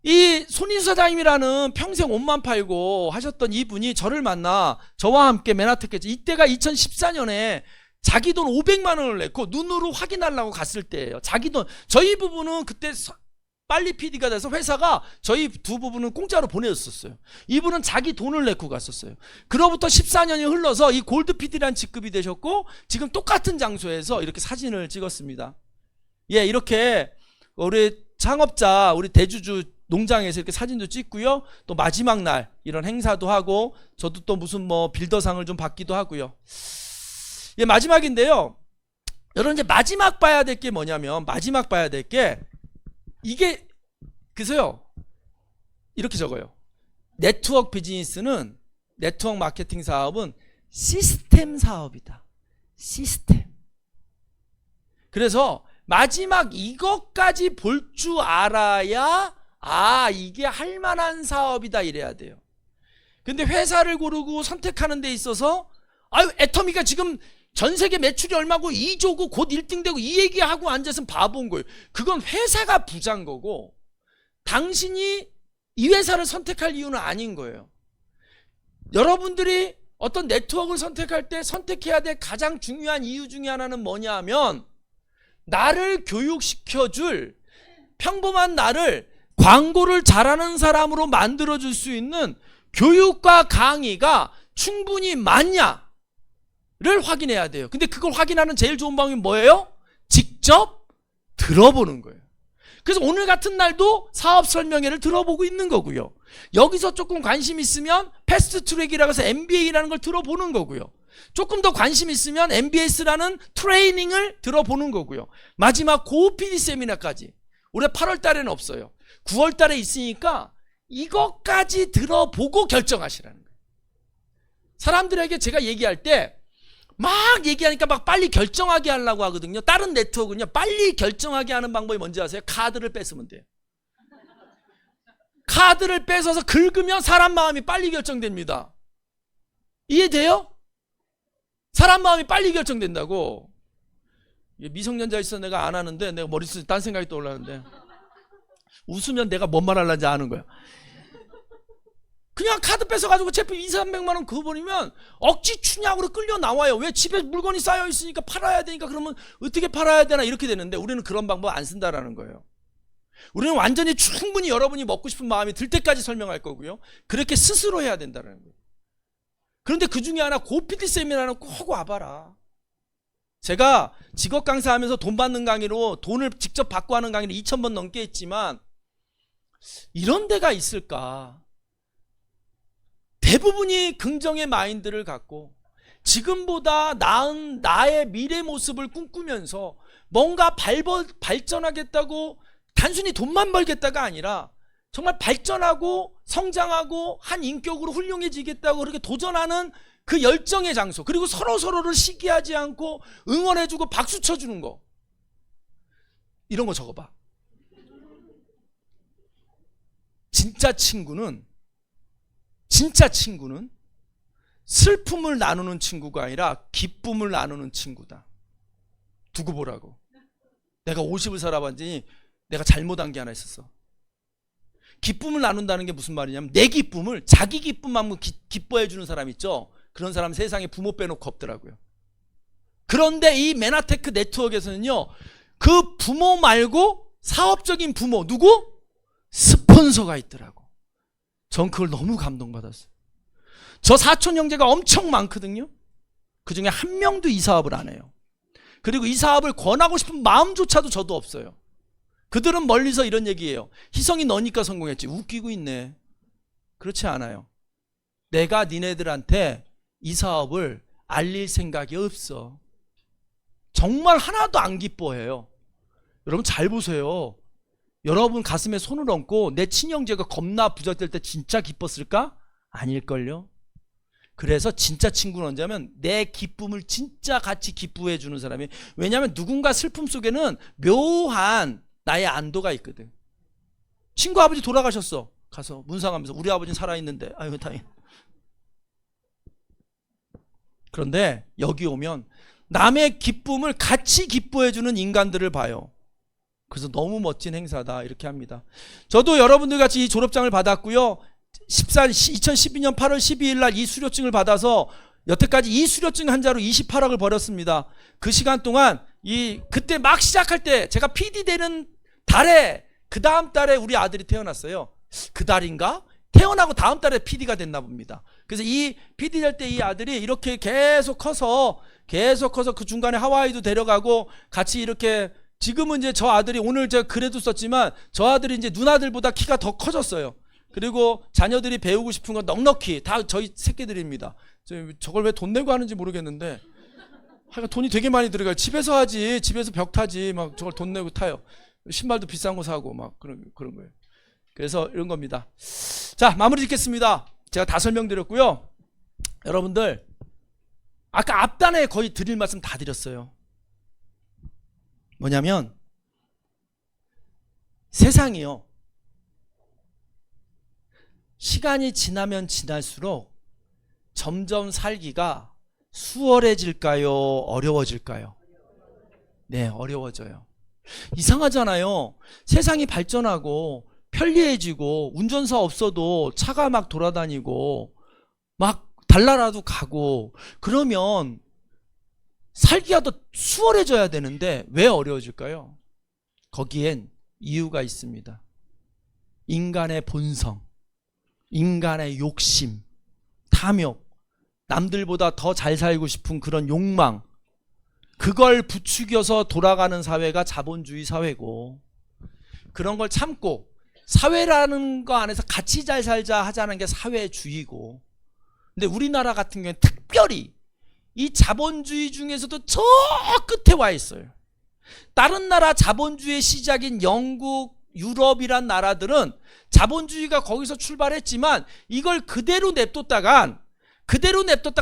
이 손인수 사장님이라는 평생 옷만 팔고 하셨던 이분이 저를 만나 저와 함께 맨하탄까지, 이때가 2014년에 자기 돈 500만 원을 냈고 눈으로 확인하려고 갔을 때예요. 자기 돈. 저희 부부는 그때 빨리 PD가 돼서 회사가 저희 두 부부는 공짜로 보내줬었어요. 이분은 자기 돈을 내고 갔었어요. 그로부터 14년이 흘러서 이 골드 PD라는 직급이 되셨고, 지금 똑같은 장소에서 이렇게 사진을 찍었습니다. 예, 이렇게 우리 창업자, 우리 대주주 농장에서 이렇게 사진도 찍고요. 또 마지막 날 이런 행사도 하고, 저도 또 무슨 뭐 빌더상을 좀 받기도 하고요. 예, 마지막인데요. 여러분 이제 마지막 봐야 될 게 뭐냐면, 마지막 봐야 될 게 이게, 그래서요 이렇게 적어요. 네트워크 비즈니스는, 네트워크 마케팅 사업은 시스템 사업이다. 시스템. 그래서 마지막 이것까지 볼 줄 알아야 이게 할만한 사업이다 이래야 돼요. 근데 회사를 고르고 선택하는 데 있어서 애터미가 지금 전 세계 매출이 얼마고 2조고 곧 1등 되고 이 얘기하고 앉아서는 바보인 거예요. 그건 회사가 부자인 거고, 당신이 이 회사를 선택할 이유는 아닌 거예요. 여러분들이 어떤 네트워크를 선택할 때 선택해야 될 가장 중요한 이유 중에 하나는 뭐냐 하면 나를 교육시켜줄 평범한 나를 광고를 잘하는 사람으로 만들어줄 수 있는 교육과 강의가 충분히 많냐를 확인해야 돼요. 근데 그걸 확인하는 제일 좋은 방법이 뭐예요? 직접 들어보는 거예요. 그래서 오늘 같은 날도 사업 설명회를 들어보고 있는 거고요. 여기서 조금 관심 있으면 패스트 트랙이라고 해서 MBA라는 걸 들어보는 거고요. 조금 더 관심 있으면 MBS라는 트레이닝을 들어보는 거고요. 마지막 고PD 세미나까지 올해 8월 달에는 없어요. 9월 달에 있으니까 이것까지 들어보고 결정하시라는 거예요. 사람들에게 제가 얘기할 때 막 얘기하니까 막 빨리 결정하게 하려고 하거든요. 다른 네트워크는요, 빨리 결정하게 하는 방법이 뭔지 아세요? 카드를 뺏으면 돼요. 카드를 뺏어서 긁으면 사람 마음이 빨리 결정됩니다. 이해돼요? 사람 마음이 빨리 결정된다고. 미성년자 있어 내가 안 하는데 내가 머릿속에 딴 생각이 떠올랐는데 웃으면 내가 뭔 말 하려는지 아는 거야. 그냥 카드 뺏어가지고 제품 200~300만 원 그거 버리면 억지 추냐고로 끌려 나와요. 왜? 집에 물건이 쌓여 있으니까 팔아야 되니까. 그러면 어떻게 팔아야 되나 이렇게 되는데 우리는 그런 방법 안 쓴다라는 거예요. 우리는 완전히 충분히 여러분이 먹고 싶은 마음이 들 때까지 설명할 거고요. 그렇게 스스로 해야 된다는 거예요. 그런데 그 중에 하나 고PD 세미나는 꼭 와봐라. 제가 직업 강사하면서 돈 받는 강의로 돈을 직접 받고 하는 강의를 2000번 넘게 했지만 이런 데가 있을까? 대부분이 긍정의 마인드를 갖고 지금보다 나은 나의 미래 모습을 꿈꾸면서 뭔가 발전하겠다고 단순히 돈만 벌겠다가 아니라 정말 발전하고 성장하고 한 인격으로 훌륭해지겠다고 그렇게 도전하는 그 열정의 장소, 그리고 서로서로를 시기하지 않고 응원해주고 박수 쳐주는 거, 이런 거 적어봐. 진짜 친구는 슬픔을 나누는 친구가 아니라 기쁨을 나누는 친구다. 두고 보라고. 내가 50을 살아봤더니 내가 잘못한 게 하나 있었어. 기쁨을 나눈다는 게 무슨 말이냐면 내 기쁨을, 자기 기쁨만 기뻐해 주는 사람 있죠. 그런 사람 세상에 부모 빼놓고 없더라고요. 그런데 이 메나테크 네트워크에서는요, 그 부모 말고 사업적인 부모, 누구? 스폰서가 있더라고. 전 그걸 너무 감동받았어요. 저 사촌 형제가 엄청 많거든요. 그 중에 한 명도 이 사업을 안 해요. 그리고 이 사업을 권하고 싶은 마음조차도 저도 없어요. 그들은 멀리서 이런 얘기예요. 희성이 너니까 성공했지. 웃기고 있네. 그렇지 않아요. 내가 니네들한테 이 사업을 알릴 생각이 없어. 정말 하나도 안 기뻐해요. 여러분 잘 보세요. 여러분 가슴에 손을 얹고 내 친형제가 겁나 부자될 때 진짜 기뻤을까? 아닐걸요. 그래서 진짜 친구는 언제냐면 내 기쁨을 진짜 같이 기뻐해 주는 사람이. 왜냐하면 누군가 슬픔 속에는 묘한 나의 안도가 있거든. 친구 아버지 돌아가셨어. 가서 문상하면서 우리 아버지는 살아있는데 아유 다행. 그런데 여기 오면 남의 기쁨을 같이 기뻐해 주는 인간들을 봐요. 그래서 너무 멋진 행사다 이렇게 합니다. 저도 여러분들 같이 이 졸업장을 받았고요. 2012년 8월 12일 날 이 수료증을 받아서 여태까지 이 수료증 한자로 28억을 벌었습니다. 그 시간 동안 그때 막 시작할 때 제가 PD 되는 달에, 그 다음 달에 우리 아들이 태어났어요. 그 달인가? 태어나고 다음 달에 PD가 됐나 봅니다. 그래서 이 PD 될 때 이 아들이 이렇게 계속 커서 그 중간에 하와이도 데려가고 같이 이렇게, 지금은 이제 저 아들이, 오늘 제가 글에도 썼지만 저 아들이 이제 누나들보다 키가 더 커졌어요. 그리고 자녀들이 배우고 싶은 건 넉넉히 다 저희 새끼들입니다. 저걸 왜 돈 내고 하는지 모르겠는데 하여간 돈이 되게 많이 들어가요. 집에서 하지, 집에서 벽 타지 막 저걸 돈 내고 타요. 신발도 비싼 거 사고 막 그런 거예요. 그래서 이런 겁니다. 자, 마무리 짓겠습니다. 제가 다 설명드렸고요. 여러분들 아까 앞단에 거의 드릴 말씀 다 드렸어요. 뭐냐면 세상이요, 시간이 지나면 지날수록 점점 살기가 수월해질까요? 어려워질까요? 네, 어려워져요. 이상하잖아요. 세상이 발전하고 편리해지고 운전사 없어도 차가 막 돌아다니고 막 달 나라도 가고 그러면 살기가 더 수월해져야 되는데 왜 어려워질까요? 거기엔 이유가 있습니다. 인간의 본성, 인간의 욕심, 탐욕, 남들보다 더 잘 살고 싶은 그런 욕망, 그걸 부추겨서 돌아가는 사회가 자본주의 사회고, 그런 걸 참고 사회라는 거 안에서 같이 잘 살자 하자는 게 사회주의고, 근데 우리나라 같은 경우는 특별히 이 자본주의 중에서도 저 끝에 와 있어요. 다른 나라 자본주의의 시작인 영국, 유럽이란 나라들은 자본주의가 거기서 출발했지만 이걸 그대로 냅뒀다간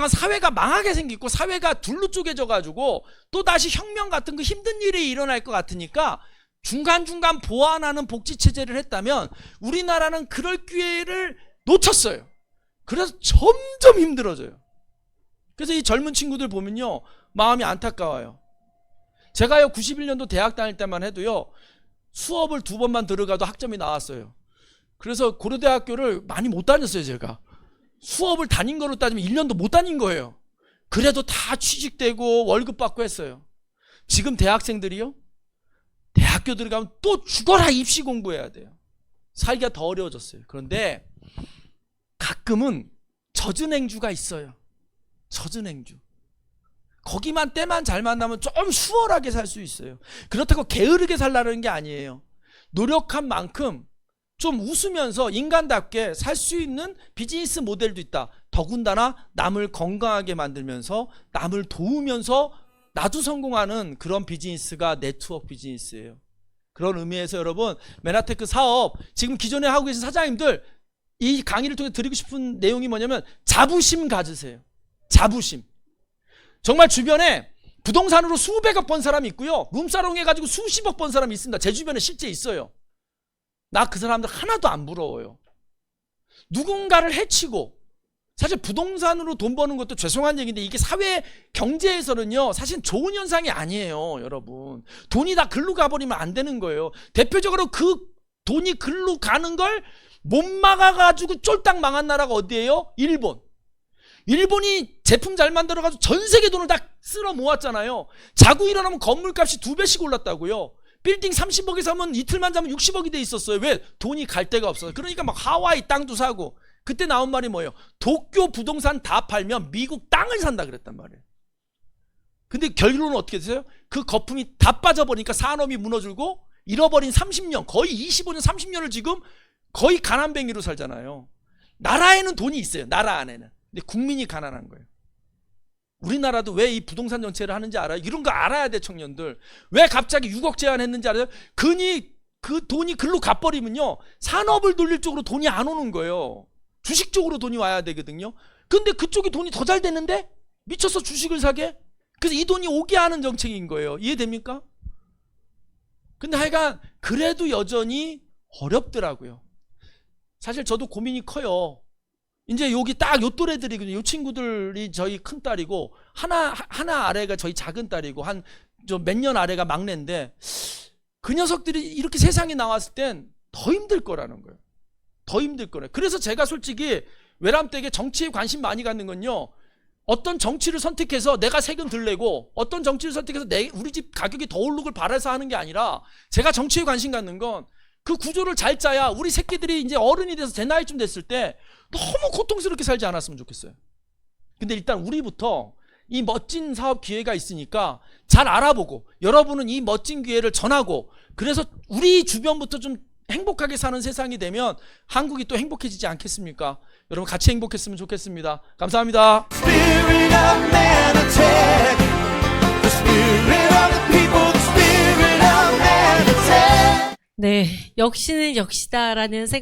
사회가 망하게 생기고 사회가 둘로 쪼개져 가지고 또 다시 혁명 같은 그 힘든 일이 일어날 것 같으니까 중간중간 보완하는 복지체제를 했다면 우리나라는 그럴 기회를 놓쳤어요. 그래서 점점 힘들어져요. 그래서 이 젊은 친구들 보면요, 마음이 안타까워요. 제가요 91년도 대학 다닐 때만 해도요 수업을 2번만 들어가도 학점이 나왔어요. 그래서 고려대학교를 많이 못 다녔어요. 제가 수업을 다닌 거로 따지면 1년도 못 다닌 거예요. 그래도 다 취직되고 월급 받고 했어요. 지금 대학생들이요, 대학교 들어가면 또 죽어라 입시 공부해야 돼요. 살기가 더 어려워졌어요. 그런데 가끔은 젖은 행주가 있어요. 젖은 행주. 거기만 때만 잘 만나면 좀 수월하게 살 수 있어요. 그렇다고 게으르게 살라는 게 아니에요. 노력한 만큼 좀 웃으면서 인간답게 살 수 있는 비즈니스 모델도 있다. 더군다나 남을 건강하게 만들면서 남을 도우면서 나도 성공하는 그런 비즈니스가 네트워크 비즈니스예요. 그런 의미에서 여러분, 메나테크 사업 지금 기존에 하고 계신 사장님들, 이 강의를 통해 드리고 싶은 내용이 뭐냐면 자부심 가지세요. 자부심. 정말 주변에 부동산으로 수백억 번 사람이 있고요, 룸사롱 해가지고 수십억 번 사람이 있습니다. 제 주변에 실제 있어요. 나 그 사람들 하나도 안 부러워요. 누군가를 해치고, 사실 부동산으로 돈 버는 것도 죄송한 얘기인데 이게 사회 경제에서는요 사실 좋은 현상이 아니에요. 여러분, 돈이 다 글로 가버리면 안 되는 거예요. 대표적으로 그 돈이 글로 가는 걸 못 막아가지고 쫄딱 망한 나라가 어디예요? 일본. 일본이 제품 잘 만들어가지고 전 세계 돈을 다 쓸어 모았잖아요. 자고 일어나면 건물값이 2배씩 올랐다고요. 빌딩 30억에 사면 이틀만 자면 60억이 돼 있었어요. 왜? 돈이 갈 데가 없어서. 그러니까 막 하와이 땅도 사고. 그때 나온 말이 뭐예요? 도쿄 부동산 다 팔면 미국 땅을 산다 그랬단 말이에요. 근데 결론은 어떻게 됐어요? 그 거품이 다 빠져버리니까 산업이 무너지고 잃어버린 30년, 거의 25년, 30년을 지금 거의 가난뱅이로 살잖아요. 나라에는 돈이 있어요. 나라 안에는. 근데 국민이 가난한 거예요. 우리나라도 왜 이 부동산 정책을 하는지 알아요? 이런 거 알아야 돼, 청년들. 왜 갑자기 6억 제한했는지 알아요? 그 돈이 글로 가버리면요 산업을 돌릴 쪽으로 돈이 안 오는 거예요. 주식 쪽으로 돈이 와야 되거든요. 근데 그쪽이 돈이 더 잘 되는데 미쳐서 주식을 사게? 그래서 이 돈이 오게 하는 정책인 거예요. 이해됩니까? 근데 하여간 그래도 여전히 어렵더라고요. 사실 저도 고민이 커요. 이제 여기 딱 요 또래들이거든요. 요 친구들이 저희 큰 딸이고 하나 아래가 저희 작은 딸이고 한 몇 년 아래가 막내인데, 그 녀석들이 이렇게 세상에 나왔을 땐 더 힘들 거라는 거예요. 더 힘들 거래. 그래서 제가 솔직히 외람되게 정치에 관심 많이 갖는 건요, 어떤 정치를 선택해서 내가 세금 덜 내고 어떤 정치를 선택해서 우리 집 가격이 더 오르길 바라서 하는 게 아니라, 제가 정치에 관심 갖는 건 그 구조를 잘 짜야 우리 새끼들이 이제 어른이 돼서 제 나이쯤 됐을 때 너무 고통스럽게 살지 않았으면 좋겠어요. 근데 일단 우리부터 이 멋진 사업 기회가 있으니까 잘 알아보고, 여러분은 이 멋진 기회를 전하고, 그래서 우리 주변부터 좀 행복하게 사는 세상이 되면 한국이 또 행복해지지 않겠습니까? 여러분 같이 행복했으면 좋겠습니다. 감사합니다. Spirit of Manatech, the spirit of the people, the spirit of Manatech. 네, 역시는 역시다라는 생각